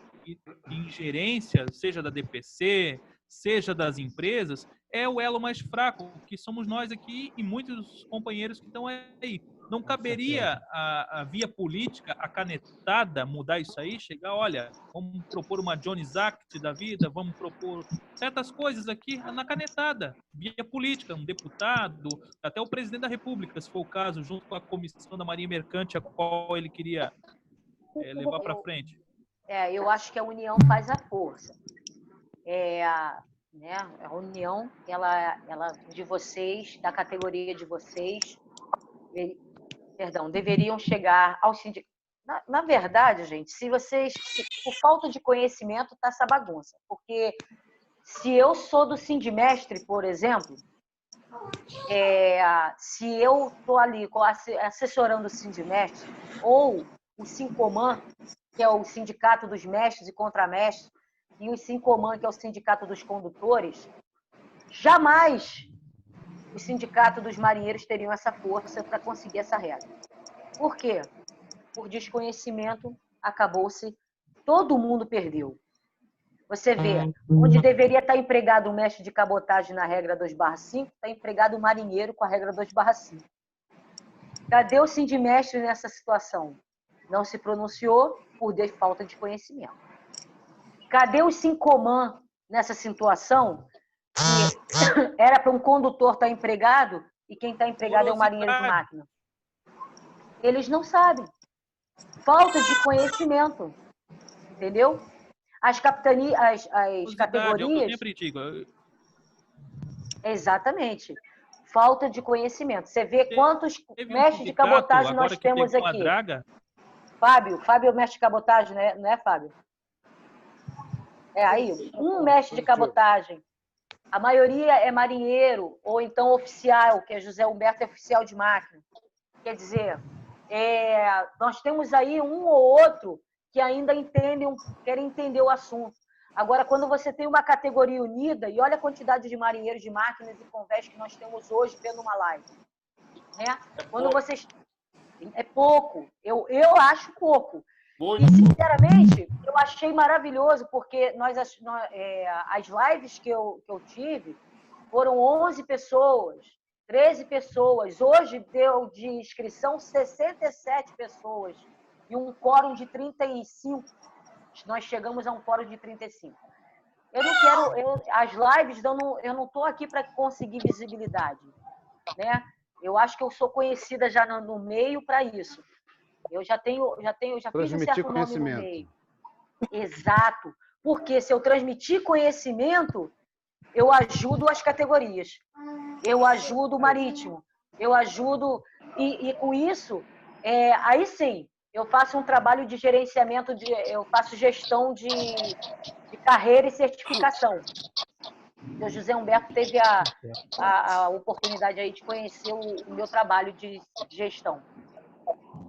ingerência, seja da DPC, seja das empresas, é o elo mais fraco, que somos nós aqui e muitos companheiros que estão aí. Não caberia a via política, a canetada, mudar isso aí? Chegar, olha, vamos propor uma Jones Act da vida, vamos propor certas coisas aqui na canetada. Via política, um deputado, até o presidente da República, se for o caso, junto com a comissão da Marinha Mercante, a qual ele queria levar para frente. Eu acho que a união faz a força. A união, ela de vocês, da categoria de vocês, deveriam chegar ao sindicato. Na verdade, gente, por falta de conhecimento, está essa bagunça. Porque se eu sou do Sindimestre, por exemplo, se eu estou ali assessorando o Sindimestre, ou o Sincoman, que é o Sindicato dos Mestres e Contramestres, e o Sincoman, que é o Sindicato dos Condutores, jamais o Sindicato dos Marinheiros teriam essa força para conseguir essa regra. Por quê? Por desconhecimento, acabou-se, todo mundo perdeu. Você vê, onde deveria estar empregado o mestre de cabotagem na regra 2/5, está empregado o marinheiro com a regra 2/5. Cadê o sindimestre nessa situação? Não se pronunciou por falta de conhecimento. Cadê o Sincoman nessa situação? Que era para um condutor estar empregado e quem está empregado é o marinheiro de máquina. Eles não sabem. Falta de conhecimento. Entendeu? As capitanias, as categorias... Eu sempre digo. Exatamente. Falta de conhecimento. Você vê quantos mestres de cabotagem nós temos aqui. Fábio é o mestre de cabotagem, não é, Fábio? É aí, um mestre de cabotagem. A maioria é marinheiro, ou então oficial, que é José Humberto, é oficial de máquina. Quer dizer, nós temos aí um ou outro que ainda querem entender o assunto. Agora, quando você tem uma categoria unida, e olha a quantidade de marinheiros de máquinas e convés que nós temos hoje vendo uma live. Né? Quando vocês... É pouco. Eu acho pouco. E, sinceramente, eu achei maravilhoso, porque as lives que eu tive foram 11 pessoas, 13 pessoas. Hoje deu de inscrição 67 pessoas e um quórum de 35. Nós chegamos a um quórum de 35. Eu não quero... as lives, eu não estou aqui para conseguir visibilidade. Né? Eu acho que eu sou conhecida já no meio para isso. Eu já fiz um certo nome no meio. Exato. Porque se eu transmitir conhecimento, eu ajudo as categorias. Eu ajudo o marítimo. Eu ajudo... E com isso, aí sim, eu faço um trabalho de gerenciamento, eu faço gestão de carreira e certificação. O José Humberto teve a oportunidade aí de conhecer o meu trabalho de gestão.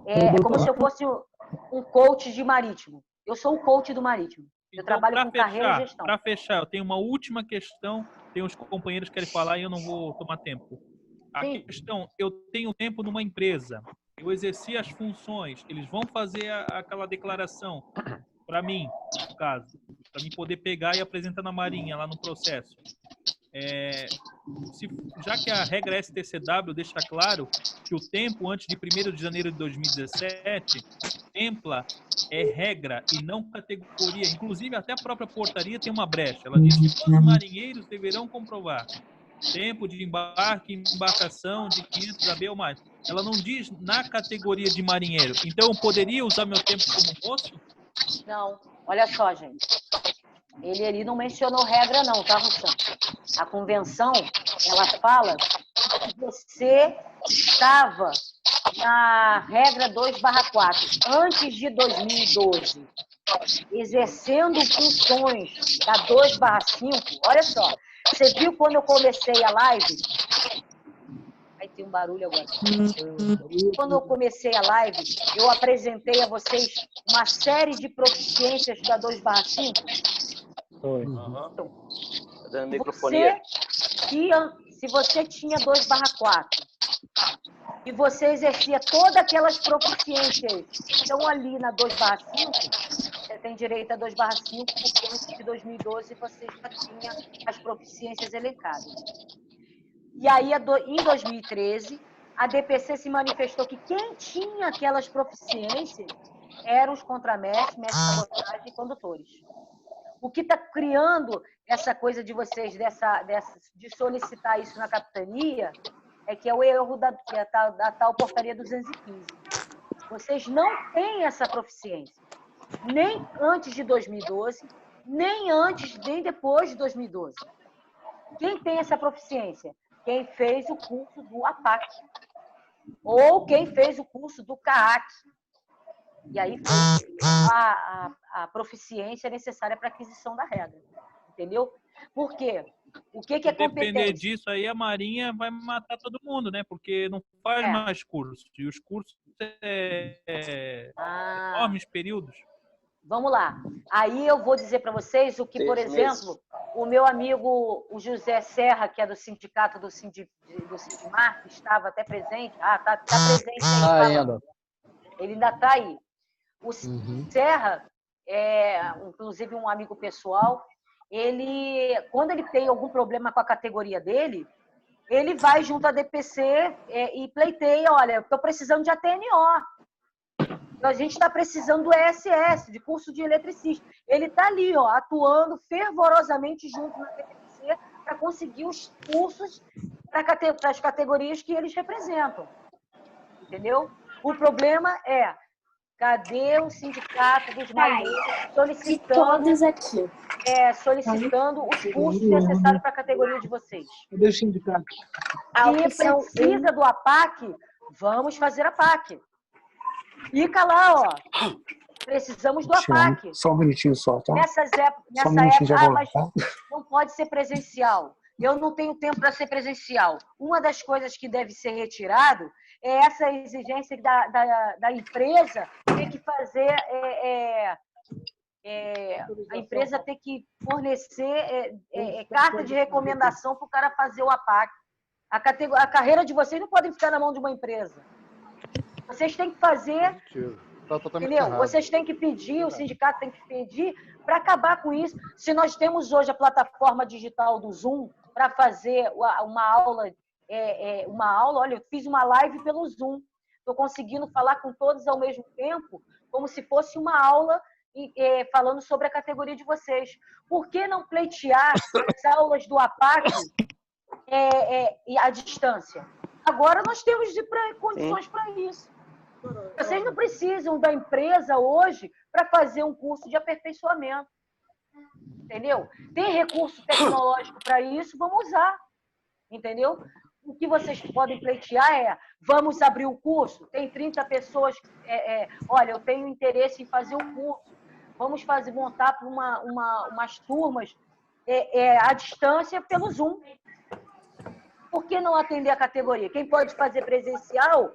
É como se eu fosse um coach de marítimo. Eu sou o coach do marítimo. Eu trabalho com carreira e gestão. Para fechar, eu tenho uma última questão. Tem uns companheiros que querem falar e eu não vou tomar tempo. A questão, eu tenho tempo numa empresa. Eu exerci as funções. Eles vão fazer aquela declaração para mim, no caso. Para mim poder pegar e apresentar na Marinha, lá no processo. Já que a regra STCW deixa claro que o tempo antes de 1º de janeiro de 2017 templa é regra e não categoria. Inclusive, até a própria portaria tem uma brecha. Ela diz que todos os marinheiros deverão comprovar tempo de embarque e embarcação de 500 AB ou mais. Ela não diz na categoria de marinheiro. Então, eu poderia usar meu tempo como moço? Não. Olha só, gente. Ele não mencionou regra não, tá, Russão? A convenção, ela fala que você estava na regra 2/4, antes de 2012, exercendo funções da 2/5. Olha só, você viu quando eu comecei a live? Aí tem um barulho agora. Quando eu comecei a live, eu apresentei a vocês uma série de proficiências da 2/5. Se você tinha 2/4 e você exercia todas aquelas proficiências que estão ali na 2/5, você tem direito a 2/5, porque antes de 2012 você já tinha as proficiências elencadas. E aí, em 2013, a DPC se manifestou que quem tinha aquelas proficiências eram os contramestres, mestres de cabotagem e condutores. O que está criando essa coisa de vocês, de solicitar isso na capitania, é que é o erro da tal portaria 215. Vocês não têm essa proficiência, nem antes de 2012, nem depois de 2012. Quem tem essa proficiência? Quem fez o curso do APAC, ou quem fez o curso do CAAC. E aí foi a proficiência necessária para a aquisição da regra. Entendeu? Por quê? O que é competência? Depender disso aí, a Marinha vai matar todo mundo, né? Porque não faz mais cursos. E os cursos enormes períodos. Vamos lá. Aí eu vou dizer para vocês o que, por exemplo, o meu amigo, o José Serra, que é do sindicato do Sindimar, que estava até presente. Tá presente aí. Ainda. Ele ainda está aí. O Serra, inclusive um amigo pessoal, quando ele tem algum problema com a categoria dele, ele vai junto à DPC e pleiteia, olha, eu estou precisando de ATNO. A gente está precisando do ESS, de curso de eletricista. Ele está ali, atuando fervorosamente junto na DPC para conseguir os cursos para as categorias que eles representam. Entendeu? O problema é, cadê o sindicato dos marinheiros solicitando os cursos necessários para a categoria de vocês? Cadê o sindicato? Se precisa do APAC, vamos fazer a PAC. Fica lá, precisamos do APAC. Só um minutinho só, tá? Nessa época, mas não pode ser presencial. Eu não tenho tempo para ser presencial. Uma das coisas que deve ser retirado é essa exigência da empresa ter que fazer, a empresa ter que fornecer carta de recomendação para o cara fazer o APAC. A carreira de vocês não pode ficar na mão de uma empresa. Vocês têm que fazer, entendeu? Vocês têm que pedir, o sindicato tem que pedir para acabar com isso. Se nós temos hoje a plataforma digital do Zoom para fazer uma aula, olha, eu fiz uma live pelo Zoom. Estou conseguindo falar com todos ao mesmo tempo, como se fosse uma aula falando sobre a categoria de vocês. Por que não pleitear as aulas do APAC à distância? Agora nós temos condições para isso. Vocês não precisam da empresa hoje para fazer um curso de aperfeiçoamento. Entendeu? Tem recurso tecnológico para isso, vamos usar. Entendeu? O que vocês podem pleitear vamos abrir o curso, tem 30 pessoas, olha, eu tenho interesse em fazer o curso, vamos montar umas turmas à distância pelo Zoom. Por que não atender a categoria? Quem pode fazer presencial,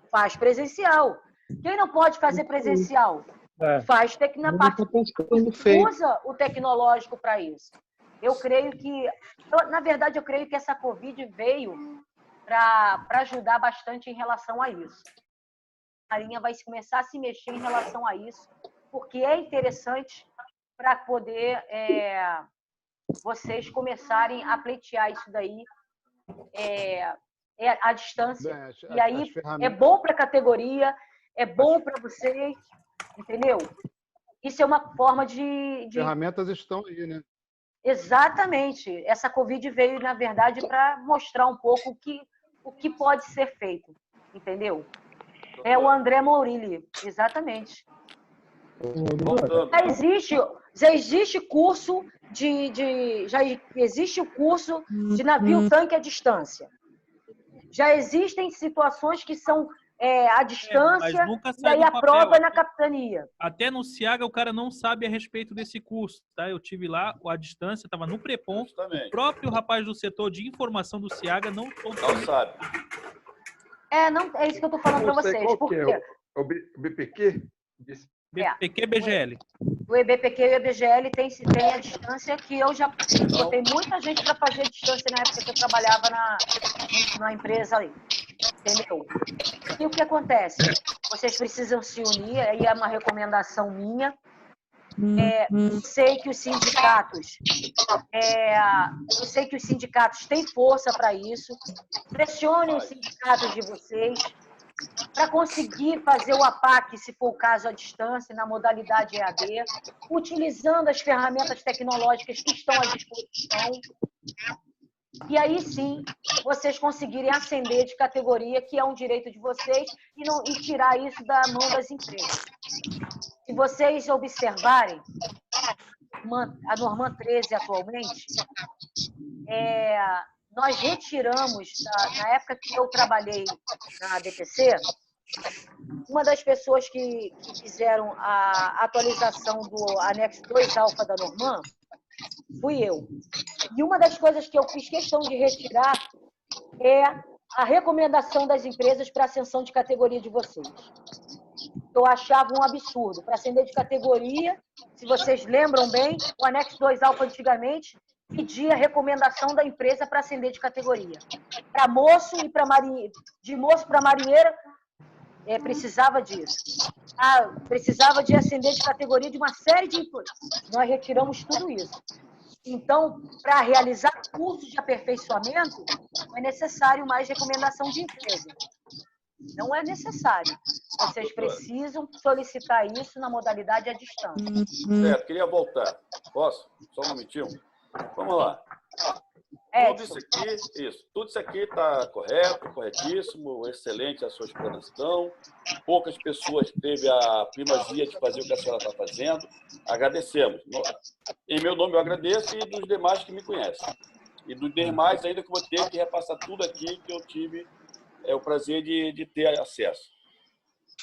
faz presencial. Quem não pode fazer presencial, faz usa o tecnológico para isso. Eu creio que, na verdade, essa Covid veio para ajudar bastante em relação a isso. A Marinha vai começar a se mexer em relação a isso, porque é interessante para poder vocês começarem a pleitear isso daí à distância. E aí é bom para a categoria, é bom para vocês, entendeu? Isso é uma forma de... Ferramentas estão aí, né? Exatamente. Essa Covid veio, na verdade, para mostrar um pouco o que pode ser feito, entendeu? É o André Maurilli, exatamente. Já existe curso já existe o curso de navio-tanque à distância. Já existem situações que são à distância e aí a prova na capitania. Até no SIAGA o cara não sabe a respeito desse curso, tá? Eu tive lá à distância, estava no Prepon, o próprio rapaz do setor de informação do SIAGA não sabe. Não, é isso que eu estou falando para vocês. Por quê? O BPQ? BPQ BGL. O EBPQ e o EBGL tem a distância que eu já botei muita gente para fazer a distância na época que eu trabalhava na empresa ali. Entendeu? E o que acontece? Vocês precisam se unir, aí é uma recomendação minha. Sei que os sindicatos têm força para isso. Pressionem os sindicatos de vocês para conseguir fazer o APAC, se for o caso, à distância, na modalidade EAD, utilizando as ferramentas tecnológicas que estão à disposição. E aí sim, vocês conseguirem ascender de categoria, que é um direito de vocês, e tirar isso da mão das empresas. Se vocês observarem, a Norman 13 atualmente, nós retiramos, na época que eu trabalhei na DPC, uma das pessoas que fizeram a atualização do anexo 2 alfa da Norman fui eu. E uma das coisas que eu fiz questão de retirar é a recomendação das empresas para a ascensão de categoria de vocês. eu achava um absurdo. Para ascender de categoria, se vocês lembram bem, o anexo 2 alfa antigamente pedia recomendação da empresa para ascender de categoria. Para moço e para marinheiro, de moço para marinheiro, precisava disso. Precisava de ascender de categoria de uma série de coisas. Nós retiramos tudo isso. Então, para realizar cursos de aperfeiçoamento, não é necessário mais recomendação de empresa. Não é necessário. Vocês precisam solicitar isso na modalidade à distância. Certo, queria voltar. Posso? Só um momentinho. Vamos lá. Tudo isso aqui está correto, corretíssimo, excelente a sua explanação. Poucas pessoas teve a primazia de fazer o que a senhora está fazendo. Agradecemos. Em meu nome eu agradeço e dos demais que me conhecem. E dos demais ainda que vou ter que repassar tudo aqui que eu tive o prazer de ter acesso.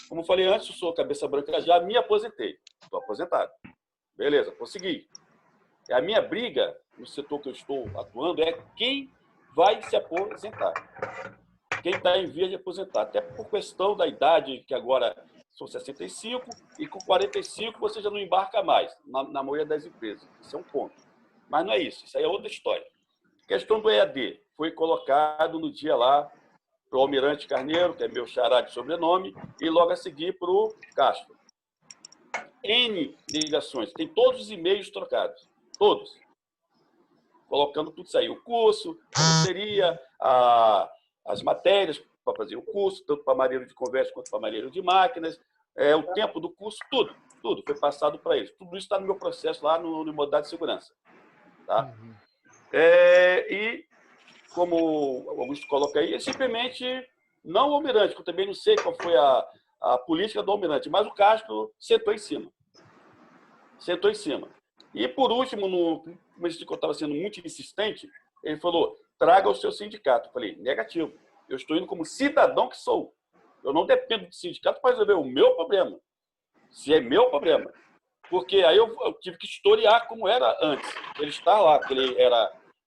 Como falei antes, eu sou cabeça branca já, me aposentei. Estou aposentado. Beleza, consegui. A minha briga no setor que eu estou atuando é quem vai se aposentar. Quem está em via de aposentar. Até por questão da idade, que agora são 65, e com 45 você já não embarca mais, na maioria das empresas. Isso é um ponto. Mas não é isso, isso aí é outra história. A questão do EAD foi colocado no dia lá para o Almirante Carneiro, que é meu xará de sobrenome, e logo a seguir para o Castro. N ligações, tem todos os e-mails trocados. Todos. Colocando tudo isso aí. O curso, como seria, as matérias para fazer o curso, tanto para marinheiro de conversa quanto para marinheiro de máquinas, o tempo do curso, tudo foi passado para eles. Tudo isso está no meu processo lá no modalidade de segurança. Tá? E, como o Augusto coloca aí, é simplesmente não o Almirante, que eu também não sei qual foi a política do Almirante, mas o Castro sentou em cima. Sentou em cima. E, por último, como eu estava sendo muito insistente, ele falou, traga o seu sindicato. Eu falei, negativo. Eu estou indo como cidadão que sou. Eu não dependo do sindicato para resolver o meu problema. Se é meu problema. Porque aí eu tive que historiar como era antes. Ele está lá, porque ele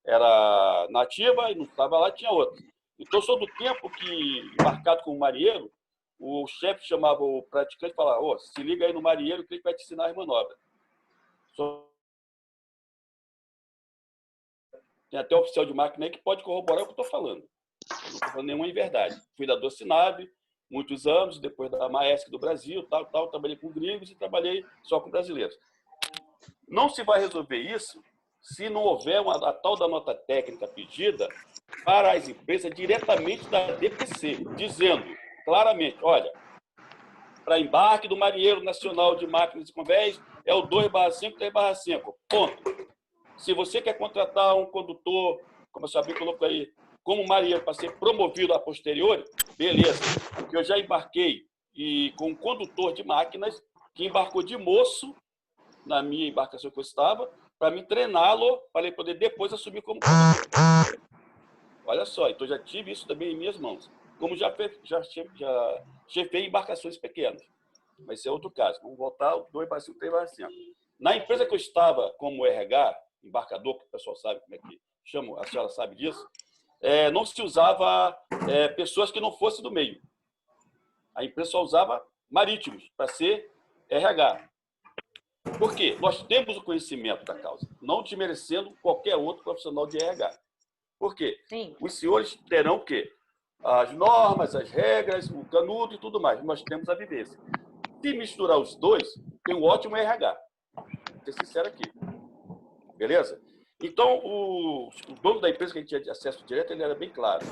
era nativa e não estava lá, tinha outro. Então, eu sou do tempo que, embarcado como marinheiro, o chefe chamava o praticante e falava, se liga aí no marinheiro que ele vai te ensinar as manobras. Tem até oficial de máquina aí que pode corroborar o que eu estou falando. Eu não estou falando nenhuma inverdade. Fui da Docinab, muitos anos, depois da Maersk do Brasil, trabalhei com gringos e trabalhei só com brasileiros. Não se vai resolver isso se não houver a tal da nota técnica pedida para as empresas diretamente da DPC, dizendo claramente, olha, para embarque do Marinheiro Nacional de Máquinas e Convéis é o 2/5, 3/5, ponto. Se você quer contratar um condutor, como a senhora colocou aí, como marinheiro para ser promovido a posteriori, beleza. Porque eu já embarquei com um condutor de máquinas que embarcou de moço na minha embarcação que eu estava, para me treiná-lo, para ele poder depois assumir como condutor. Olha só, então já tive isso também em minhas mãos. Como já chefei embarcações pequenas. Mas esse é outro caso. Vamos voltar ao 2/5, 3/5. Na empresa que eu estava como RH, embarcador, que o pessoal sabe como é que chama, a senhora sabe disso, não se usava pessoas que não fossem do meio. A empresa só usava marítimos para ser RH. Por quê? Nós temos o conhecimento da causa, não desmerecendo qualquer outro profissional de RH. Por quê? Sim. Os senhores terão o quê? As normas, as regras, o canudo e tudo mais. Nós temos a vivência. Se misturar os dois, tem um ótimo RH. Vou ser sincero aqui. Beleza? Então, o dono da empresa que a gente tinha acesso direto, ele era bem claro.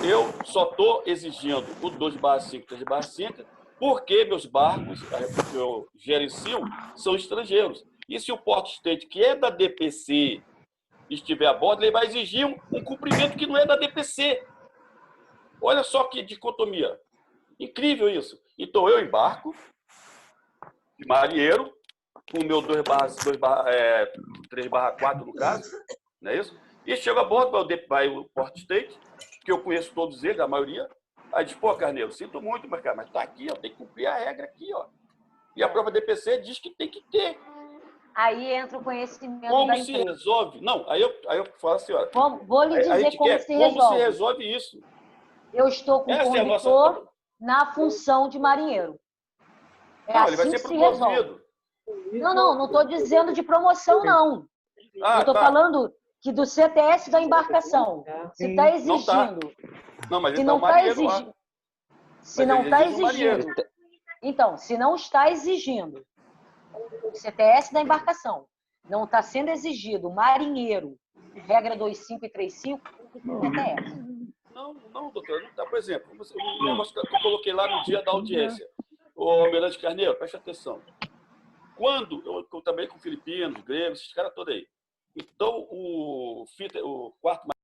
Eu só estou exigindo o 2/5, 3/5, porque meus barcos, que eu gerencio, são estrangeiros. E se o Port State, que é da DPC, estiver a bordo, ele vai exigir um cumprimento que não é da DPC. Olha só que dicotomia. Incrível isso. Então, eu embarco de marinheiro, com o meu 3/4, no caso, não é isso? E chego a bordo, vai o Port State, que eu conheço todos eles, a maioria. Aí diz, pô, Carneiro, sinto muito, mas tá aqui, ó, tem que cumprir a regra aqui, ó. E a própria DPC diz que tem que ter. Aí entra o conhecimento como da se empresa. Resolve? Não, aí eu falo assim, olha. Vou lhe dizer como se resolve. Como se resolve isso? Eu estou com o condutor na função de marinheiro. É Não, ele vai assim ser que se resolve. promovido. Não estou dizendo de promoção, não. Ah, Eu estou tá. falando que do CTS da embarcação. Se está exigindo. Não, mas Se ele não tá um está marinheiro lá. exigindo. Se não ele está exige um marinheiro. exigindo. Então, se não está exigindo o CTS da embarcação, não está sendo exigido o marinheiro, regra 25 e 35, CTS. Não, doutor. Não tá. Por exemplo, o negócio que eu coloquei lá no dia da audiência. Ô, Almirante Carneiro, preste atenção. Quando eu trabalhei com filipinos, gregos, esses caras todos aí. Então, o quarto